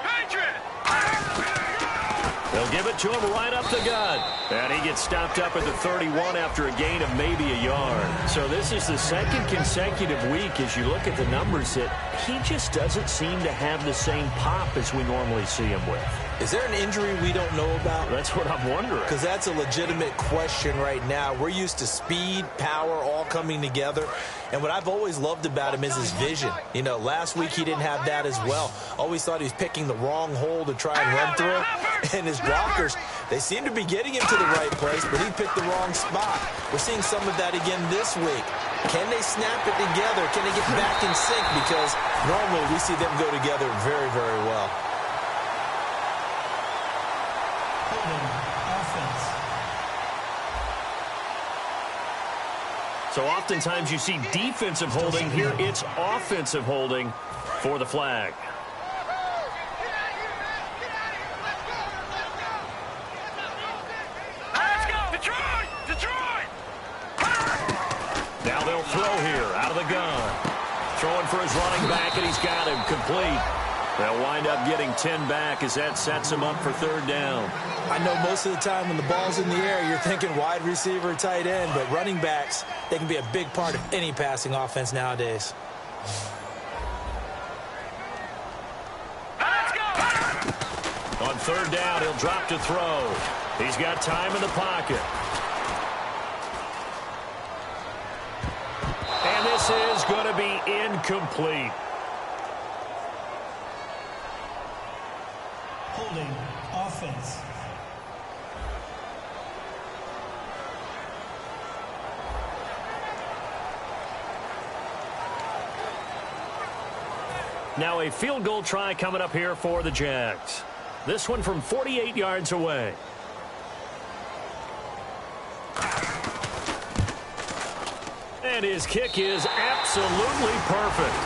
They'll give it to him right up the gut. And he gets stopped up at the 31 after a gain of maybe a yard. So this is the second consecutive week, as you look at the numbers, that he just doesn't seem to have the same pop as we normally see him with. Is there an injury we don't know about? That's what I'm wondering. Because that's a legitimate question right now. We're used to speed, power, all coming together. And what I've always loved about him is his vision. You know, last week he didn't have that as well. Always thought he was picking the wrong hole to try and run through. And his blockers, they seem to be getting him to the right place, but he picked the wrong spot. We're seeing some of that again this week. Can they snap it together? Can they get back in sync? Because normally we see them go together very, very well. So oftentimes you see defensive holding. Here it's offensive holding for the flag. Let's go! Detroit! Detroit! Now they'll throw here out of the gun. Throwing for his running back, and he's got him complete. They'll wind up getting 10 back as that sets him up for third down. I know most of the time when the ball's in the air, you're thinking wide receiver, tight end, but running backs, they can be a big part of any passing offense nowadays. Let's go! On third down, he'll drop to throw. He's got time in the pocket. And this is going to be incomplete. Holding offense. Now a field goal try coming up here for the Jags. This one from 48 yards away. And his kick is absolutely perfect.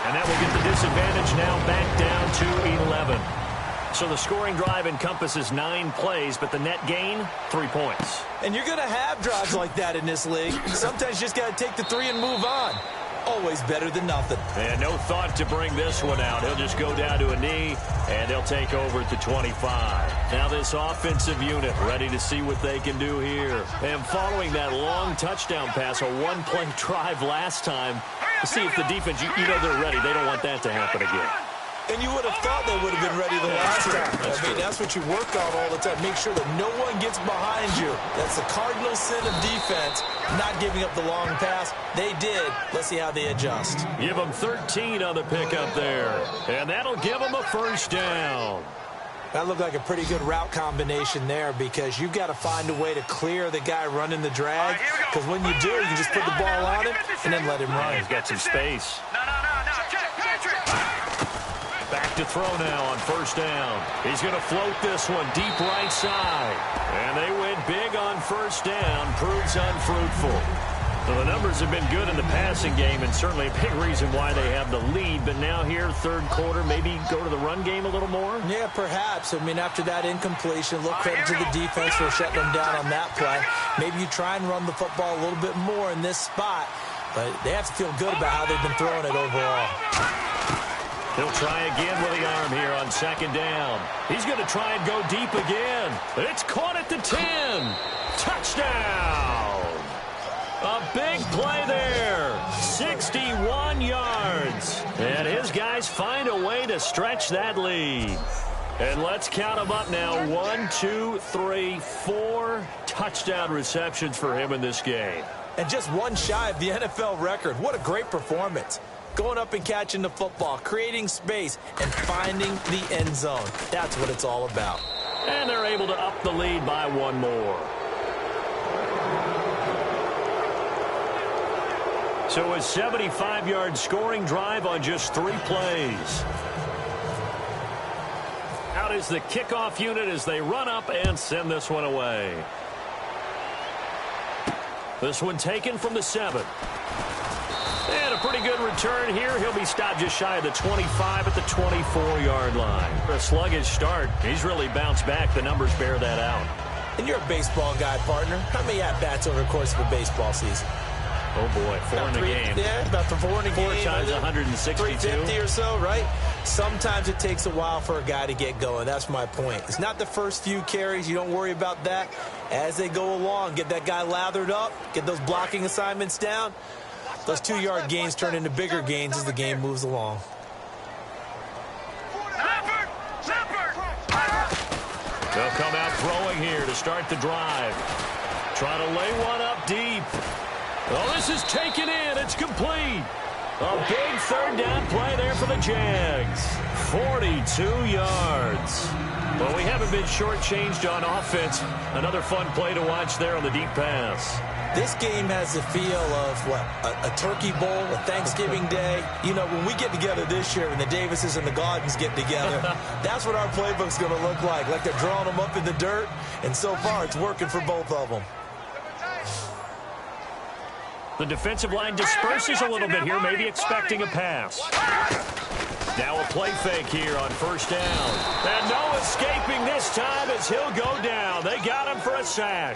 And that will get the disadvantage now back down to 11. So the scoring drive encompasses 9 plays, but the net gain, 3 points. And you're going to have drives like that in this league. Sometimes you just got to take the 3 and move on. Always better than nothing. And no thought to bring this one out. He'll just go down to a knee, and they'll take over at the 25. Now this offensive unit ready to see what they can do here. And following that long touchdown pass, a one-play drive last time, to see if the defense, you know they're ready. They don't want that to happen again. And you would have thought they would have been ready the last time. That's what you work on all the time. Make sure that no one gets behind you. That's the cardinal sin of defense, not giving up the long pass. They did. Let's see how they adjust. Give them 13 on the pickup there. And that'll give them a first down. That looked like a pretty good route combination there because you've got to find a way to clear the guy running the drag. Because when you do, you just put the ball on him and then let him run. He's got some space. No. Check, Patrick! Back to throw now on first down. He's going to float this one deep right side. And they went big on first down. Proves unfruitful. So the numbers have been good in the passing game and certainly a big reason why they have the lead. But now here, third quarter, maybe go to the run game a little more? Yeah, perhaps. After that incompletion, look credit to the defense for shutting them down on that play. Maybe you try and run the football a little bit more in this spot. But they have to feel good about how they've been throwing it overall. He'll try again with the arm here on second down. He's going to try and go deep again. It's caught at the 10. Touchdown. A big play there. 61 yards. And his guys find a way to stretch that lead. And let's count them up now. 1, 2, 3, 4 touchdown receptions for him in this game. And just one shy of the NFL record. What a great performance. Going up and catching the football, creating space, and finding the end zone. That's what it's all about. And they're able to up the lead by 1 more. So a 75-yard scoring drive on just 3 plays. Out is the kickoff unit as they run up and send this one away. This one taken from the 7. And a pretty good return here. He'll be stopped just shy of the 25 at the 24-yard line. For a sluggish start, he's really bounced back. The numbers bear that out. And you're a baseball guy, partner. How many at-bats over the course of a baseball season? Oh, boy, four in a game. Yeah, about the four in a game. 4 times 162. 350 or so, right? Sometimes it takes a while for a guy to get going. That's my point. It's not the first few carries. You don't worry about that. As they go along, get that guy lathered up, get those blocking assignments down. Those 2-yard gains turn into bigger gains as the game moves along. They'll come out throwing here to start the drive. Trying to lay one up deep. Oh, this is taken in. It's complete. A big third down play there for the Jags. 42 yards. Well, we haven't been shortchanged on offense. Another fun play to watch there on the deep pass. This game has the feel of, what, a turkey bowl, a Thanksgiving Day. You know, when we get together this year, when the Davises and the Gaudens get together, that's what our playbook's going to look like they're drawing them up in the dirt, and so far it's working for both of them. The defensive line disperses a little bit here, maybe expecting a pass. Now a play fake here on first down. And no escaping this time as he'll go down. They got him for a sack.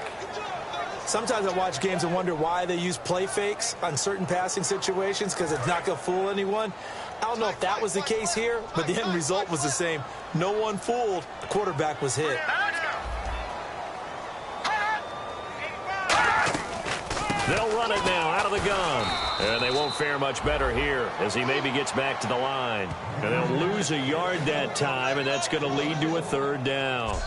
Sometimes I watch games and wonder why they use play fakes on certain passing situations, because it's not going to fool anyone. I don't know if that was the case here, but the end result was the same. No one fooled. The quarterback was hit. They'll run it now out of the gun. And they won't fare much better here as he maybe gets back to the line. And they'll lose a yard that time, and that's going to lead to a third down.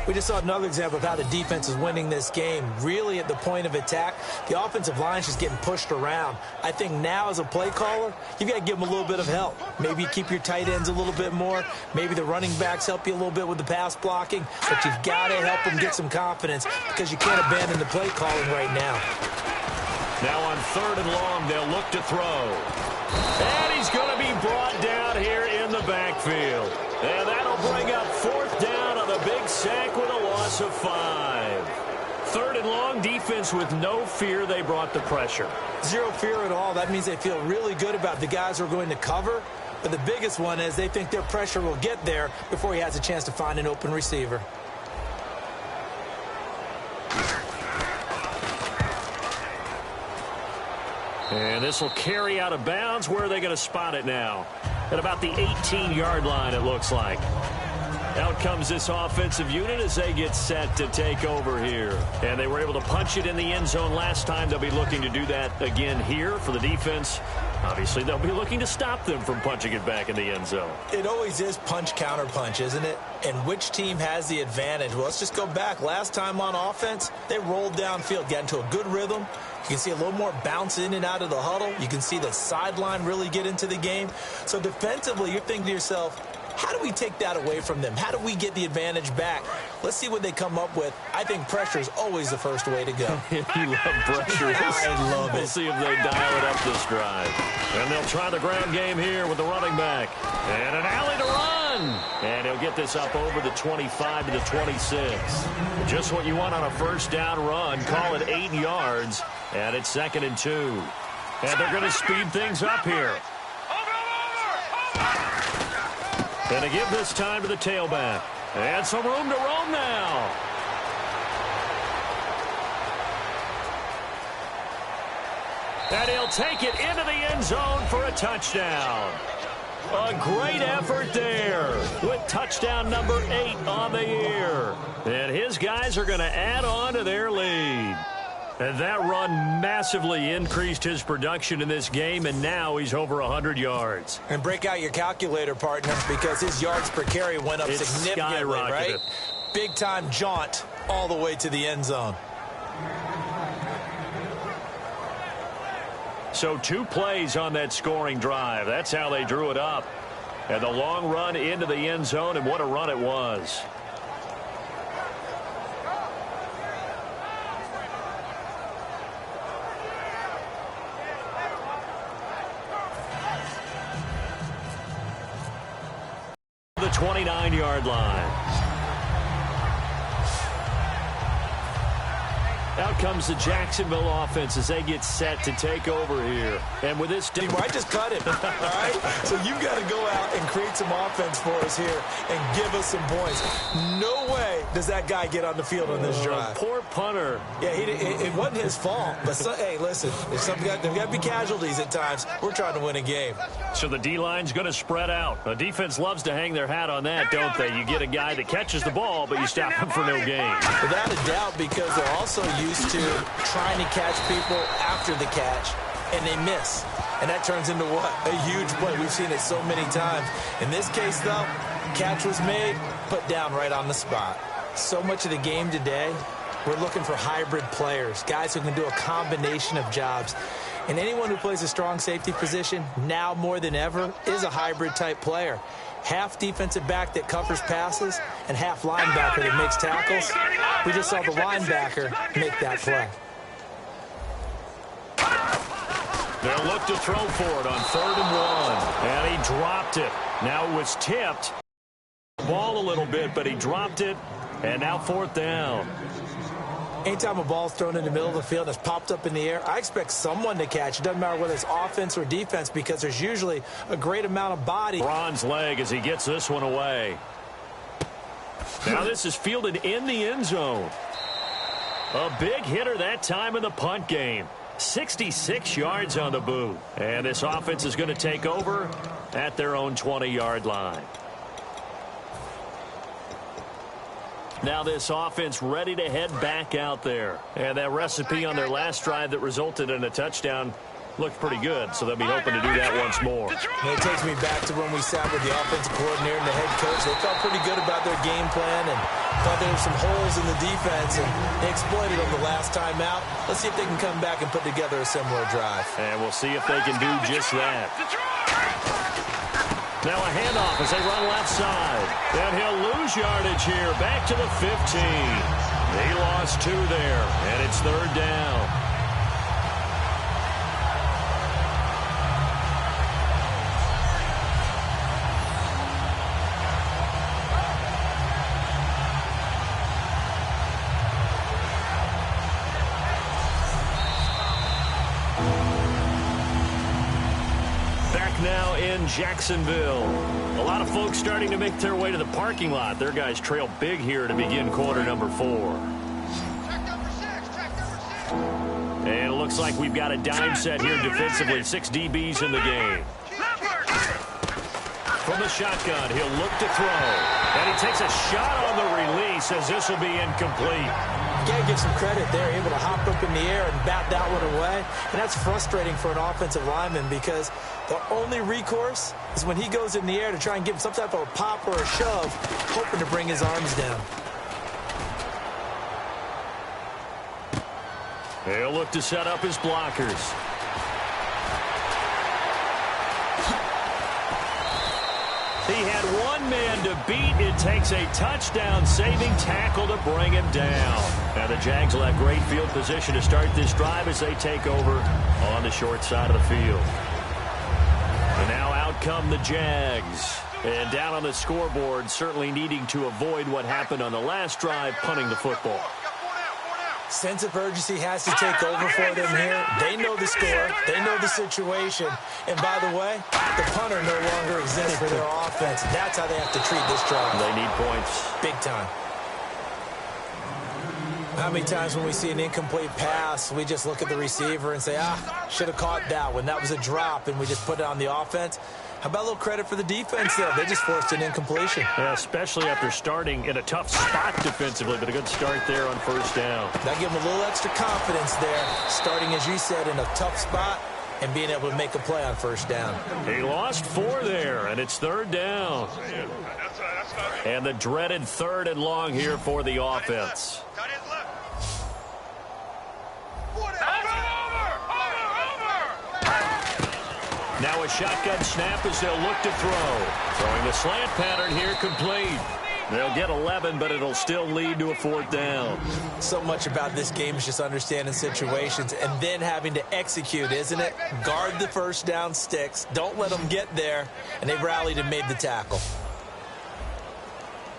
We just saw another example of how the defense is winning this game. Really at the point of attack, the offensive line is just getting pushed around. I think now as a play caller, you've got to give them a little bit of help. Maybe you keep your tight ends a little bit more. Maybe the running backs help you a little bit with the pass blocking. But you've got to help them get some confidence because you can't abandon the play calling right now. Now on third and long, they'll look to throw. And he's going to be brought down here in the backfield. And that'll bring up fourth down on a big sack with a loss of 5. Third and long, defense with no fear. They brought the pressure. Zero fear at all. That means they feel really good about the guys who are going to cover. But the biggest one is they think their pressure will get there before he has a chance to find an open receiver. And this will carry out of bounds. Where are they going to spot it now? At about the 18-yard line, it looks like. Out comes this offensive unit as they get set to take over here. And they were able to punch it in the end zone last time. They'll be looking to do that again here for the defense. Obviously, they'll be looking to stop them from punching it back in the end zone. It always is punch, counter punch, isn't it? And which team has the advantage? Well, let's just go back. Last time on offense, they rolled downfield, got into a good rhythm. You can see a little more bounce in and out of the huddle. You can see the sideline really get into the game. So defensively, you're thinking to yourself, how do we take that away from them? How do we get the advantage back? Let's see what they come up with. I think pressure is always the first way to go. You love pressure. I love it. We'll see if they dial it up this drive. And they'll try the ground game here with the running back. And an alley to run. And he'll get this up over the 25 to the 26. Just what you want on a first down run. Call it 8 yards. And it's 2nd and 2. And they're going to speed things up here. And to give this time to the tailback. And some room to roam now. And he'll take it into the end zone for a touchdown. A great effort there with touchdown number 8 on the year. And his guys are going to add on to their lead. And that run massively increased his production in this game, and now he's over 100 yards. And break out your calculator, partner, because his yards per carry went up significantly, right? Big-time jaunt all the way to the end zone. So 2 plays on that scoring drive. That's how they drew it up. And the long run into the end zone, and what a run it was. The 29-yard line. Out comes the Jacksonville offense as they get set to take over here. And with this... I just cut him, all right? So you've got to go out and create some offense for us here and give us some points. No way does that guy get on the field on this drive. Poor punter. Yeah, it wasn't his fault. But, hey, listen, there's got to be casualties at times. We're trying to win a game. So the D-line's going to spread out. The defense loves to hang their hat on that, don't they? You get a guy that catches the ball, but you stop him for no gain. Without a doubt, because they're also used to trying to catch people after the catch, and they miss. And that turns into what? A huge play. We've seen it so many times. In this case, though, catch was made, put down right on the spot. So much of the game today, we're looking for hybrid players, guys who can do a combination of jobs. And anyone who plays a strong safety position, now more than ever, is a hybrid-type player. Half defensive back that covers passes and half linebacker that makes tackles. We just saw the linebacker make that play. They'll look to throw for it on 3rd and 1. And he dropped it. Now it was tipped. Ball a little bit, but he dropped it. And now 4th down. Anytime a ball's thrown in the middle of the field and it's popped up in the air, I expect someone to catch. It doesn't matter whether it's offense or defense because there's usually a great amount of body. Bron's leg as he gets this one away. Now this is fielded in the end zone. A big hitter that time in the punt game. 66 yards on the boot. And this offense is going to take over at their own 20-yard line. Now this offense ready to head back out there. And that recipe on their last drive that resulted in a touchdown looked pretty good, so they'll be hoping to do that once more. And it takes me back to when we sat with the offensive coordinator and the head coach. They felt pretty good about their game plan and thought there were some holes in the defense, and they exploited them the last time out. Let's see if they can come back and put together a similar drive. And we'll see if they can do just that. Now a handoff as they run left side. And he'll lose yardage here. Back to the 15. He lost 2 there, and it's 3rd down. Now in Jacksonville. A lot of folks starting to make their way to the parking lot. Their guys trail big here to begin quarter number 4. And it looks like we've got a dime set here defensively. 6 DBs in the game. From the shotgun, he'll look to throw. And he takes a shot on the release as this will be incomplete. You got to give some credit there, able to hop up in the air and bat that one away. And that's frustrating for an offensive lineman because the only recourse is when he goes in the air to try and give him some type of a pop or a shove, hoping to bring his arms down. He'll look to set up his blockers. He had one man to beat. It takes a touchdown-saving tackle to bring him down. Now the Jags will have great field position to start this drive as they take over on the short side of the field. And now out come the Jags. And down on the scoreboard, certainly needing to avoid what happened on the last drive, punting the football. Sense of urgency has to take over for them here. They know the score. They know the situation. And by the way, the punter no longer exists for their offense. That's how they have to treat this drive. They need points. Big time. How many times when we see an incomplete pass, we just look at the receiver and say, should have caught that one. That was a drop, and we just put it on the offense. How about a little credit for the defense there? They just forced an incompletion. Yeah, especially after starting in a tough spot defensively, but a good start there on 1st down. That gave them a little extra confidence there, starting, as you said, in a tough spot and being able to make a play on 1st down. He lost 4 there, and it's 3rd down. And the dreaded 3rd and long here for the offense. Now a shotgun snap as they'll look to throw. Throwing the slant pattern here complete. They'll get 11, but it'll still lead to a 4th down. So much about this game is just understanding situations and then having to execute, isn't it? Guard the 1st down sticks. Don't let them get there. And they rallied and made the tackle.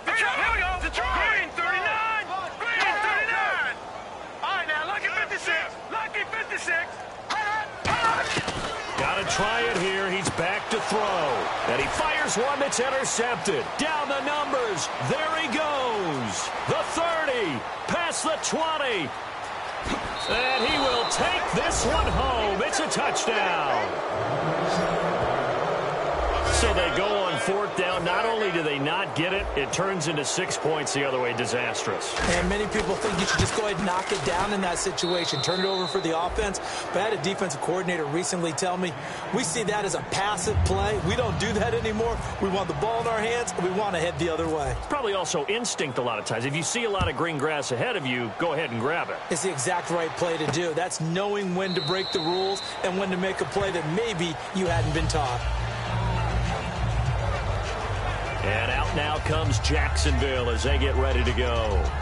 Here we go. Green 39. Green 39. All right, now look one that's intercepted. Down the numbers. There he goes. The 30. Past the 20. And he will take this one home. It's a touchdown. So they go on fourth down. Not only do they not get it, it turns into 6 points the other way. Disastrous. And many people think you should just go ahead and knock it down in that situation. Turn it over for the offense. But I had a defensive coordinator recently tell me, we see that as a passive play. We don't do that anymore. We want the ball in our hands, and we want to head the other way. Probably also instinct a lot of times. If you see a lot of green grass ahead of you, go ahead and grab it. It's the exact right play to do. That's knowing when to break the rules and when to make a play that maybe you hadn't been taught. And out now comes Jacksonville as they get ready to go.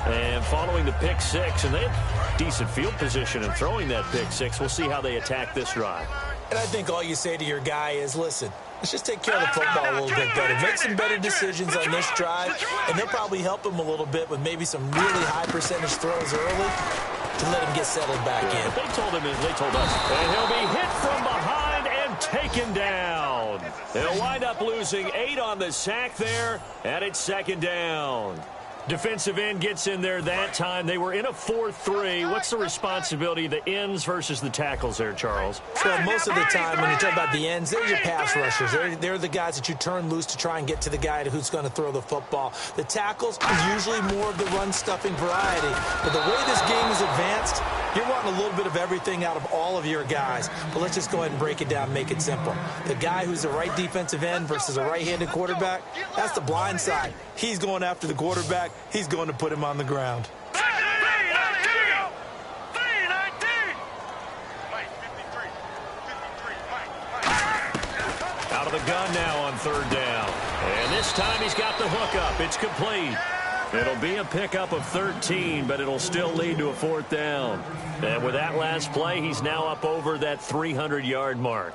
And following the pick six, and they have decent field position in throwing that pick six. We'll see how they attack this drive. And I think all you say to your guy is, listen, let's just take care of the football a little bit better. Make some better decisions on this drive, and they'll probably help him a little bit with maybe some really high percentage throws early to let him get settled back in. They told him as they told us. And he'll be hit from behind and taken down. They'll wind up losing 8 on the sack there, and it's second down. Defensive end gets in there that time. They were in a 4-3. What's the responsibility of the ends versus the tackles there, Charles? Well, most of the time when you talk about the ends, they're your pass rushers. They're the guys that you turn loose to try and get to the guy who's going to throw the football. The tackles are usually more of the run-stuffing variety. But the way this game is advanced, you're wanting a little bit of everything out of all of your guys. But let's just go ahead and break it down, make it simple. The guy who's the right defensive end versus a right-handed quarterback, that's the blind side. He's going after the quarterback. He's going to put him on the ground. Out of the gun now on third down. And this time he's got the hook up. It's complete. It'll be a pickup of 13, but it'll still lead to a fourth down. And with that last play, he's now up over that 300-yard mark.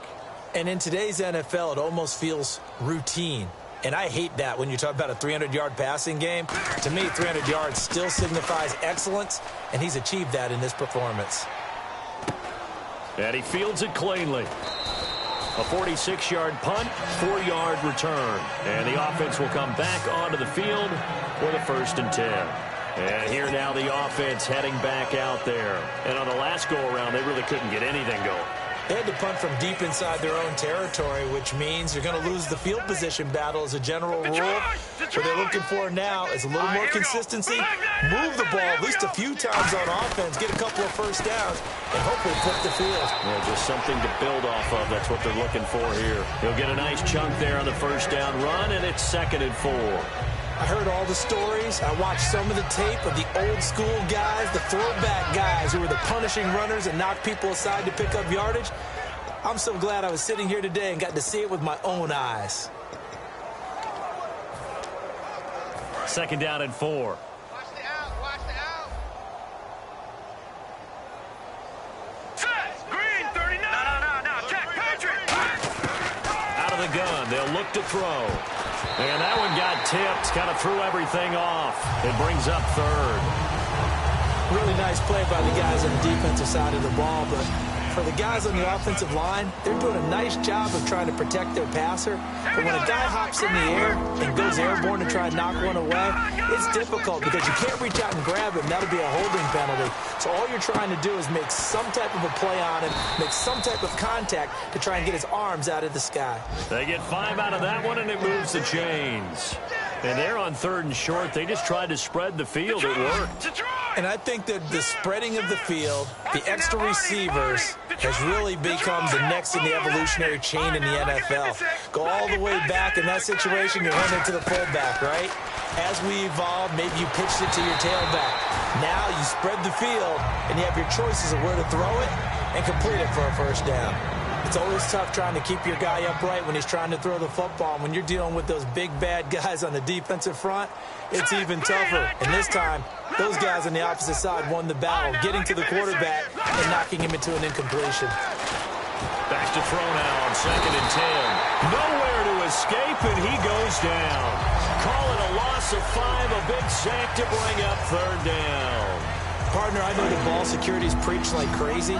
And in today's NFL, it almost feels routine. And I hate that when you talk about a 300-yard passing game. To me, 300 yards still signifies excellence, and he's achieved that in this performance. And he fields it cleanly. A 46-yard punt, 4-yard return. And the offense will come back onto the field with a 1st and 10. And here now the offense heading back out there. And on the last go-around, they really couldn't get anything going. They had to punt from deep inside their own territory, which means you're going to lose the field position battle as a general rule. What they're looking for now is a little more consistency, move the ball at least a few times on offense, get a couple of first downs, and hopefully flip the field. Yeah, just something to build off of. That's what they're looking for here. He'll get a nice chunk there on the first down run, and it's 2nd and 4. I heard all the stories. I watched some of the tape of the old school guys, the throwback guys who were the punishing runners and knocked people aside to pick up yardage. I'm so glad I was sitting here today and got to see it with my own eyes. 2nd down and 4. Watch the out, watch the out. Set, green, 39. No, check, Patrick. Out of the gun, they'll look to throw. And that one got tipped, kind of threw everything off. It brings up 3rd. Really nice play by the guys on the defensive side of the ball, but for the guys on the offensive line, they're doing a nice job of trying to protect their passer. But when a guy hops in the air and goes airborne to try and knock one away, it's difficult because you can't reach out and grab him. That'll be a holding penalty. So all you're trying to do is make some type of a play on him, make some type of contact to try and get his arms out of the sky. They get 5 out of that one, and it moves the chains. And they're on 3rd and short. They just tried to spread the field. It worked. And I think that the spreading of the field, the extra receivers, has really become the next in the evolutionary chain in the NFL. Go all the way back in that situation, you're running to the fullback, right? As we evolve, maybe you pitched it to your tailback. Now you spread the field, and you have your choices of where to throw it and complete it for a first down. It's always tough trying to keep your guy upright when he's trying to throw the football. When you're dealing with those big, bad guys on the defensive front, it's even tougher. And this time, those guys on the opposite side won the battle, getting to the quarterback and knocking him into an incompletion. Back to throw now on 2nd and 10. Nowhere to escape, and he goes down. Call it a loss of 5, a big sack to bring up 3rd down. Partner, I know the ball security's preached like crazy,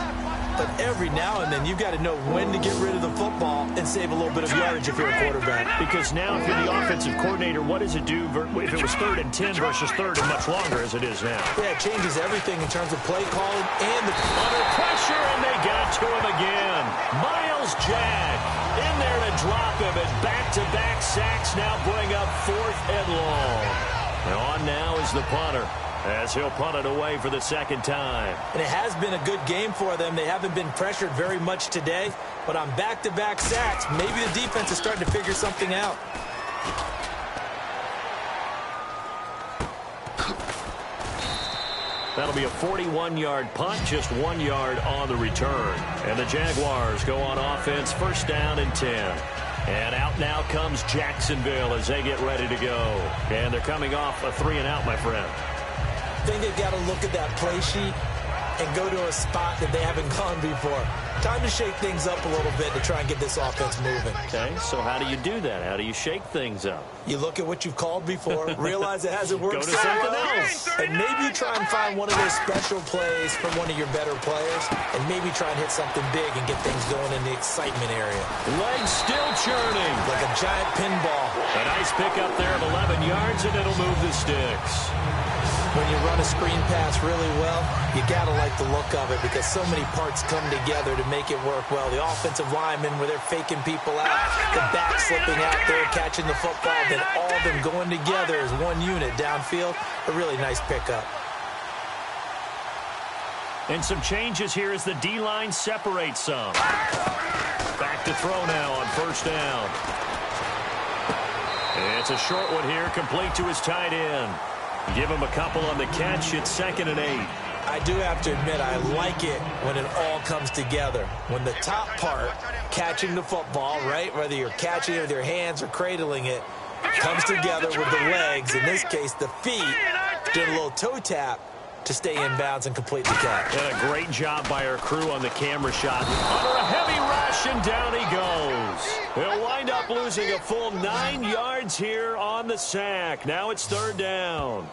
But every now and then, you've got to know when to get rid of the football and save a little bit of yardage if you're a quarterback. Because now if you're the offensive coordinator, what does it do if it was 3rd and 10 versus 3rd and much longer as it is now? Yeah, it changes everything in terms of play calling and the... Under pressure, and they got to him again. Miles Jack in there to drop him, and back-to-back sacks now bring up 4th and long. And on now is the punter, as he'll punt it away for the second time. And it has been a good game for them. They haven't been pressured very much today, but on back-to-back sacks, maybe the defense is starting to figure something out. That'll be a 41-yard punt, just 1 yard on the return. And the Jaguars go on offense, 1st down and 10. And out now comes Jacksonville as they get ready to go. And they're coming off a 3-and-out, my friend. I think they've got to look at that play sheet and go to a spot that they haven't gone before. Time to shake things up a little bit to try and get this offense moving. Okay, so how do you do that? How do you shake things up? You look at what you've called before, realize it hasn't worked Go to so something well, else. and maybe you try and find one of those special plays from one of your better players, and maybe try and hit something big and get things going in the excitement area. Legs still churning. Like a giant pinball. A nice pickup there of 11 yards, and it'll move the sticks. When you run a screen pass really well, you got to like the look of it because so many parts come together to make it work well. The offensive linemen, where they're faking people out, the back slipping out there, catching the football, then all of them going together as one unit downfield. A really nice pickup. And some changes here as the D-line separates some. Back to throw now on 1st down. It's a short one here, complete to his tight end. Give him a couple on the catch. It's 2nd and 8. I do have to admit, I like it when it all comes together. When the top part, catching the football, right, whether you're catching it with your hands or cradling it, comes together with the legs, in this case the feet, did a little toe tap to stay in bounds and complete the catch. And a great job by our crew on the camera shot. Under a heavy rush, and down he goes. He'll wind up losing a full 9 yards here on the sack. Now it's 3rd down.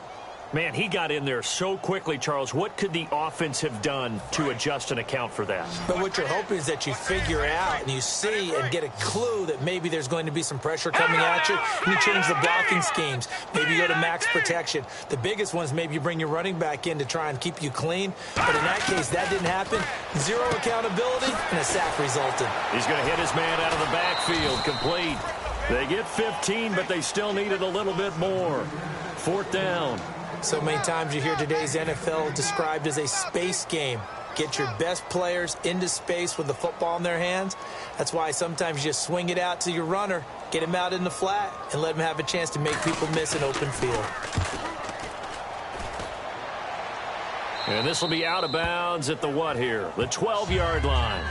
Man, he got in there so quickly, Charles. What could the offense have done to adjust and account for that? But what you're hoping is that you figure out and you see and get a clue that maybe there's going to be some pressure coming at you, and you change the blocking schemes. Maybe you go to max protection. The biggest one is maybe you bring your running back in to try and keep you clean. But in that case, that didn't happen. Zero accountability, and a sack resulted. He's going to hit his man out of the backfield, complete. They get 15, but they still needed a little bit more. 4th down. So many times you hear today's NFL described as a space game. Get your best players into space with the football in their hands. That's why sometimes you just swing it out to your runner, get him out in the flat, and let him have a chance to make people miss an open field. And this will be out of bounds at the what here? The 12-yard line.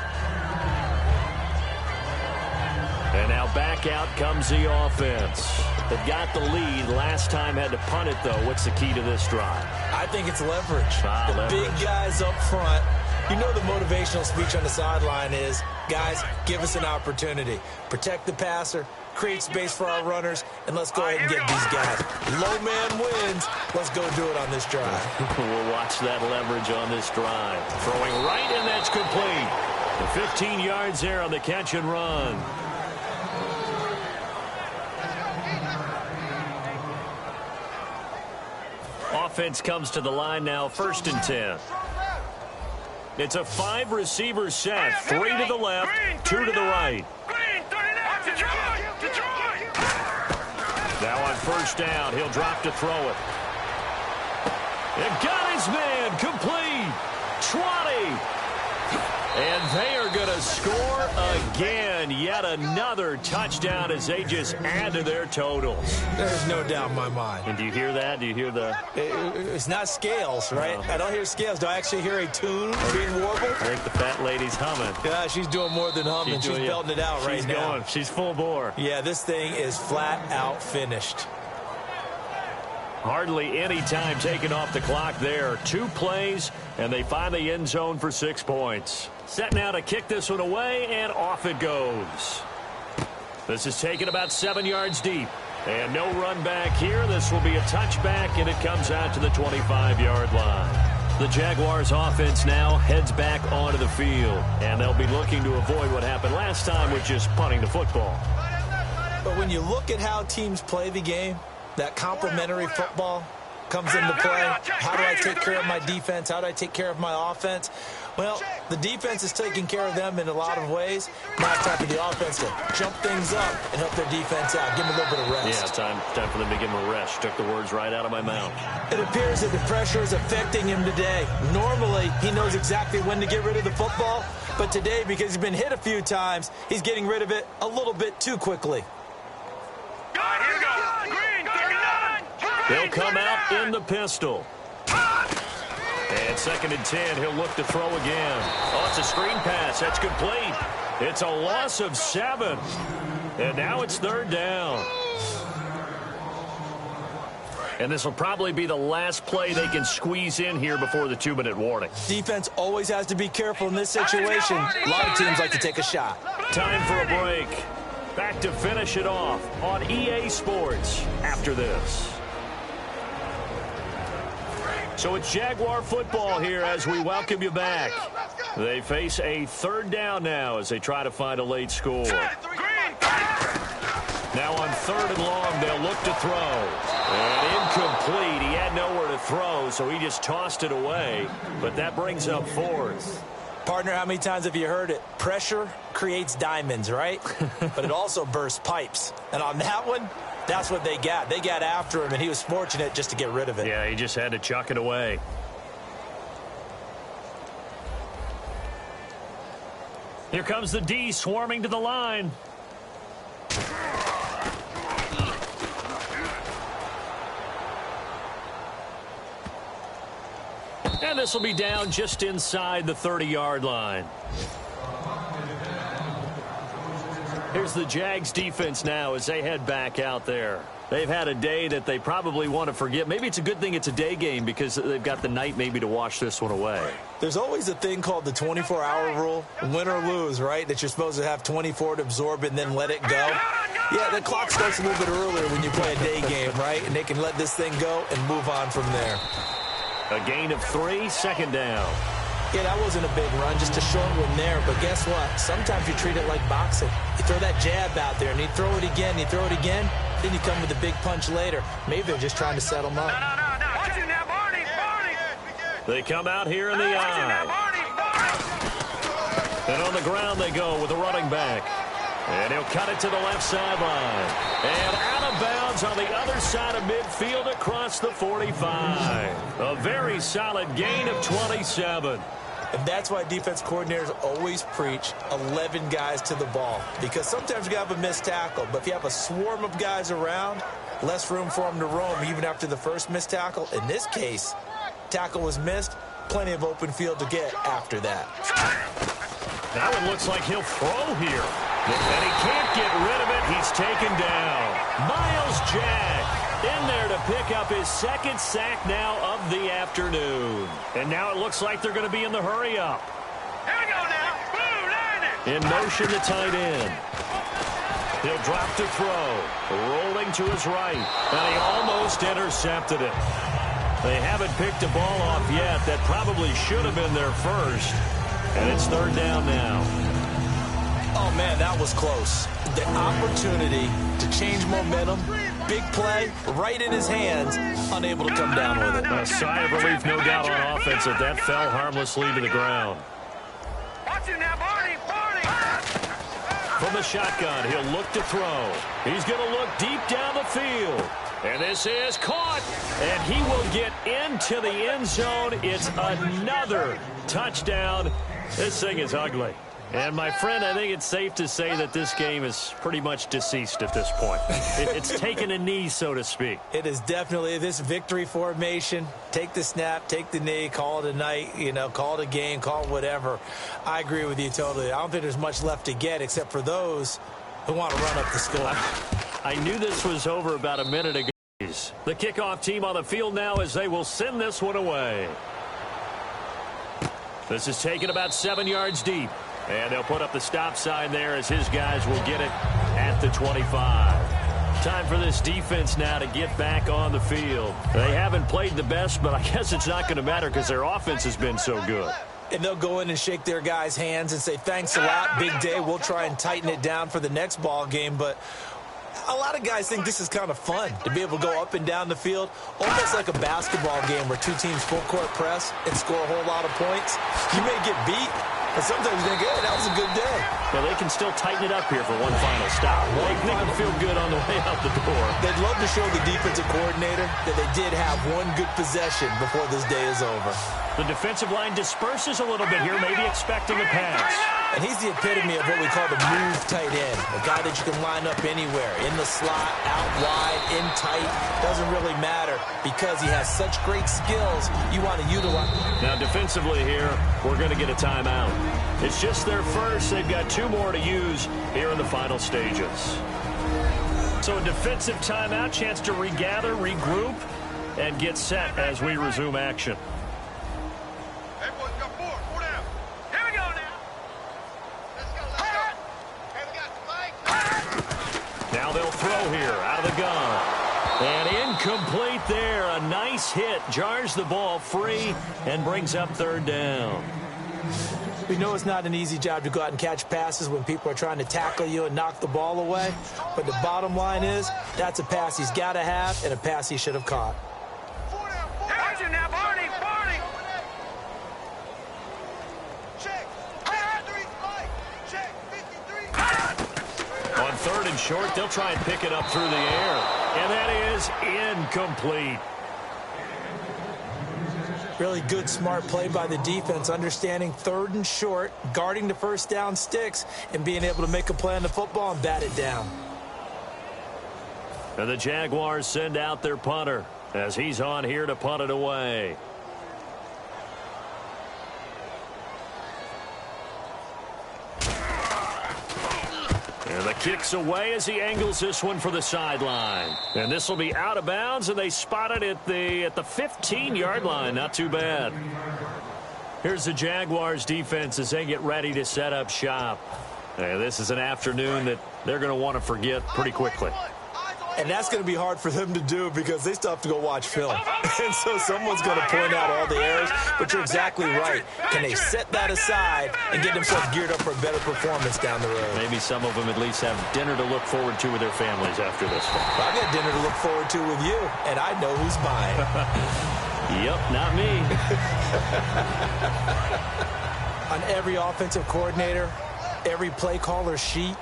And now back out comes the offense. They've got the lead. Last time had to punt it, though. What's the key to this drive? I think it's leverage. Leverage. Big guys up front. You know the motivational speech on the sideline is, guys, give us an opportunity. Protect the passer, create space for our runners, and let's go ahead and get these guys. Low man wins. Let's go do it on this drive. We'll watch that leverage on this drive. Throwing right, and that's complete. The 15 yards there on the catch and run. Offense comes to the line now, 1st and 10. It's a 5-receiver set, 3 to the left, 2 to the right. Now on 1st down, he'll drop to throw it. And got his man, complete, 20. And they are going to score again. Yet another touchdown as they just add to their totals. There's no doubt in my mind. And do you hear that? Do you hear the... It's not scales, right? No. I don't hear scales. Do I actually hear a tune being warbled? I think the fat lady's humming. Yeah, she's doing more than humming. She's belting it out right now. Going. She's full bore. Yeah, this thing is flat out finished. Hardly any time taken off the clock there. 2 plays, and they find the end zone for 6 points. Set now to kick this one away, and off it goes. This is taken about 7 yards deep. And no run back here. This will be a touchback, and it comes out to the 25-yard line. The Jaguars offense now heads back onto the field, and they'll be looking to avoid what happened last time, which is punting the football. But when you look at how teams play the game, that complementary football comes into play. How do I take care of my defense? How do I take care of my offense? Well, the defense is taking care of them in a lot of ways. Now it's time for the offense to jump things up and help their defense out. Give them a little bit of rest. Yeah, time for them to give them a rest. Took the words right out of my mouth. It appears that the pressure is affecting him today. Normally, he knows exactly when to get rid of the football. But today, because he's been hit a few times, he's getting rid of it a little bit too quickly. Here we go. Green, 39. They'll come out in the pistol. And 2nd and 10, he'll look to throw again. Oh, it's a screen pass. That's complete. It's a loss of 7. And now it's 3rd down. And this will probably be the last play they can squeeze in here before the 2-minute warning. Defense always has to be careful in this situation. A lot of teams like to take a shot. Time for a break. Back to finish it off on EA Sports after this. So it's Jaguar football here as we welcome you back. They face a 3rd down now as they try to find a late score. Now on 3rd and long, they'll look to throw. And incomplete. He had nowhere to throw, so he just tossed it away. But that brings up 4th. Partner, how many times have you heard it? Pressure creates diamonds, right? But it also bursts pipes. And on that one, that's what they got. They got after him, and he was fortunate just to get rid of it. Yeah, he just had to chuck it away. Here comes the D swarming to the line. And this will be down just inside the 30-yard line. Here's the Jags defense now as they head back out there. They've had a day that they probably want to forget. Maybe it's a good thing it's a day game because they've got the night maybe to wash this one away. There's always a thing called the 24-hour rule, win or lose, right? That you're supposed to have 24 to absorb it and then let it go. Yeah, the clock starts a little bit earlier when you play a day game, right? And they can let this thing go and move on from there. A gain of 3, 2nd down. Yeah, that wasn't a big run, just a short one there. But guess what? Sometimes you treat it like boxing. You throw that jab out there, and you throw it again, then you come with a big punch later. Maybe they're just trying to set them up. No. Watch it now, Barney. They come out here in the eye. And on the ground they go with the running back. And he'll cut it to the left sideline. And out of bounds on the other side of midfield across the 45. A very solid gain of 27. And that's why defense coordinators always preach 11 guys to the ball. Because sometimes you have a missed tackle. But if you have a swarm of guys around, less room for them to roam even after the first missed tackle. In this case, tackle was missed. Plenty of open field to get after that. That one looks like he'll throw here. And he can't get rid of it. He's taken down. Myles Jack in there to pick up his 2nd sack now of the afternoon. And now it looks like they're going to be in the hurry-up. Here we go now. Blue line. In motion, the tight end. He'll drop to throw. Rolling to his right. And he almost intercepted it. They haven't picked a ball off yet. That probably should have been their first. And it's 3rd down now. Oh, man, that was close. The opportunity to change momentum, big play, right in his hands, unable to come down with it. A sigh of relief, no doubt, on offense that that fell harmlessly to the ground. Watch it now, Barney. From the shotgun, he'll look to throw. He's going to look deep down the field. And this is caught. And he will get into the end zone. It's another touchdown. This thing is ugly. And, my friend, I think it's safe to say that this game is pretty much deceased at this point. It's taken a knee, so to speak. It is definitely this victory formation. Take the snap, take the knee, call it a night, call it a game, call it whatever. I agree with you totally. I don't think there's much left to get except for those who want to run up the score. I knew this was over about a minute ago. The kickoff team on the field now as they will send this one away. This is taken about 7 yards deep. And they'll put up the stop sign there as his guys will get it at the 25. Time for this defense now to get back on the field. They haven't played the best, but I guess it's not going to matter because their offense has been so good. And they'll go in and shake their guys' hands and say, thanks a lot, big day. We'll try and tighten it down for the next ball game. But a lot of guys think this is kind of fun, to be able to go up and down the field, almost like a basketball game where two teams full court press and score a whole lot of points. You may get beat, but sometimes you think, hey, that was a good day. Well, they can still tighten it up here for one final stop. They can feel good on the way out the door. They'd love to show the defensive coordinator that they did have one good possession before this day is over. The defensive line disperses a little bit here, maybe expecting a pass. And he's the epitome of what we call the move tight end, a guy that you can line up anywhere, in the slot, out wide, in tight, doesn't really matter because he has such great skills you want to utilize. Now defensively here, we're going to get a timeout. It's just their first. They've got 2 more to use here in the final stages. So a defensive timeout, chance to regather, regroup, and get set as we resume action. Now they'll throw here out of the gun. And incomplete there. A nice hit. Jars the ball free and brings up 3rd down. We know it's not an easy job to go out and catch passes when people are trying to tackle you and knock the ball away. But the bottom line is that's a pass he's got to have and a pass he should have caught. On 3rd and short, they'll try and pick it up through the air. And that is incomplete. Really good, smart play by the defense, understanding 3rd and short, guarding the first down sticks, and being able to make a play on the football and bat it down. And the Jaguars send out their punter as he's on here to punt it away. And the kick's away as he angles this one for the sideline. And this will be out of bounds, and they spot it at the 15-yard line. Not too bad. Here's the Jaguars defense as they get ready to set up shop. And this is an afternoon that they're going to want to forget pretty quickly. And that's going to be hard for them to do because they still have to go watch film. And so someone's going to point out all the errors. But you're exactly right. Can they set that aside and get themselves geared up for a better performance down the road? Maybe some of them at least have dinner to look forward to with their families after this one. Well, I got dinner to look forward to with you, and I know who's buying. Yep, not me. On every offensive coordinator, every play caller sheet,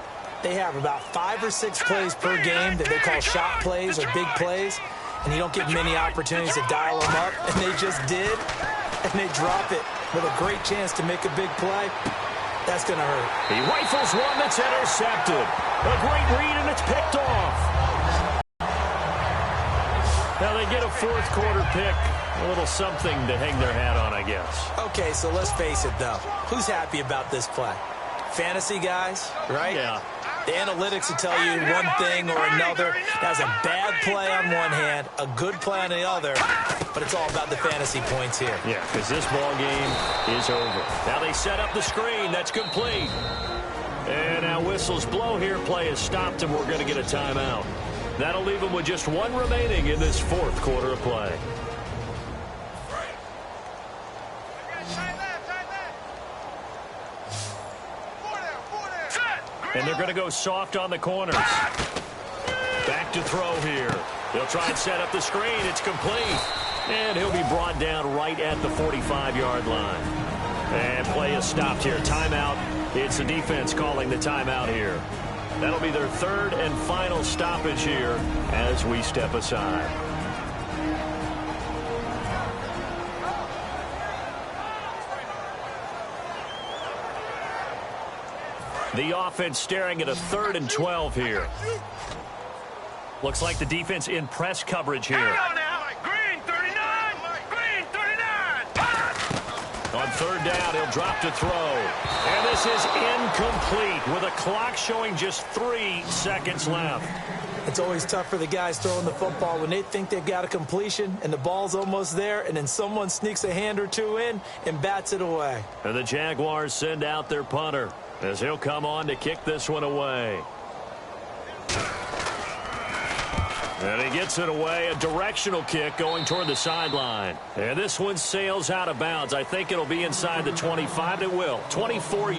they have about 5 or 6 plays per game that they call shot plays or big plays, and you don't get many opportunities to dial them up, and they just did, and they drop it with a great chance to make a big play. That's going to hurt. He rifles one that's intercepted. A great read, and it's picked off. Now they get a 4th quarter pick. A little something to hang their hat on, I guess. Okay, so let's face it, though. Who's happy about this play? Fantasy guys, right? Yeah. The analytics will tell you one thing or another. That's a bad play on one hand, a good play on the other, but it's all about the fantasy points here. Yeah, because this ball game is over. Now they set up the screen. That's complete. And now whistles blow here. Play is stopped, and we're going to get a timeout. That'll leave them with just 1 remaining in this 4th quarter of play. And they're going to go soft on the corners. Back to throw here. They'll try and set up the screen. It's complete. And he'll be brought down right at the 45-yard line. And play is stopped here. Timeout. It's the defense calling the timeout here. That'll be their 3rd and final stoppage here as we step aside. The offense staring at a 3rd and 12 here. Looks like the defense in press coverage here. Green 39! Green 39! On 3rd down, he'll drop to throw. And this is incomplete with a clock showing just 3 seconds left. It's always tough for the guys throwing the football when they think they've got a completion and the ball's almost there, and then someone sneaks a hand or two in and bats it away. And the Jaguars send out their punter as he'll come on to kick this one away. And he gets it away, a directional kick going toward the sideline. And this one sails out of bounds. I think it'll be inside the 25. It will. 24.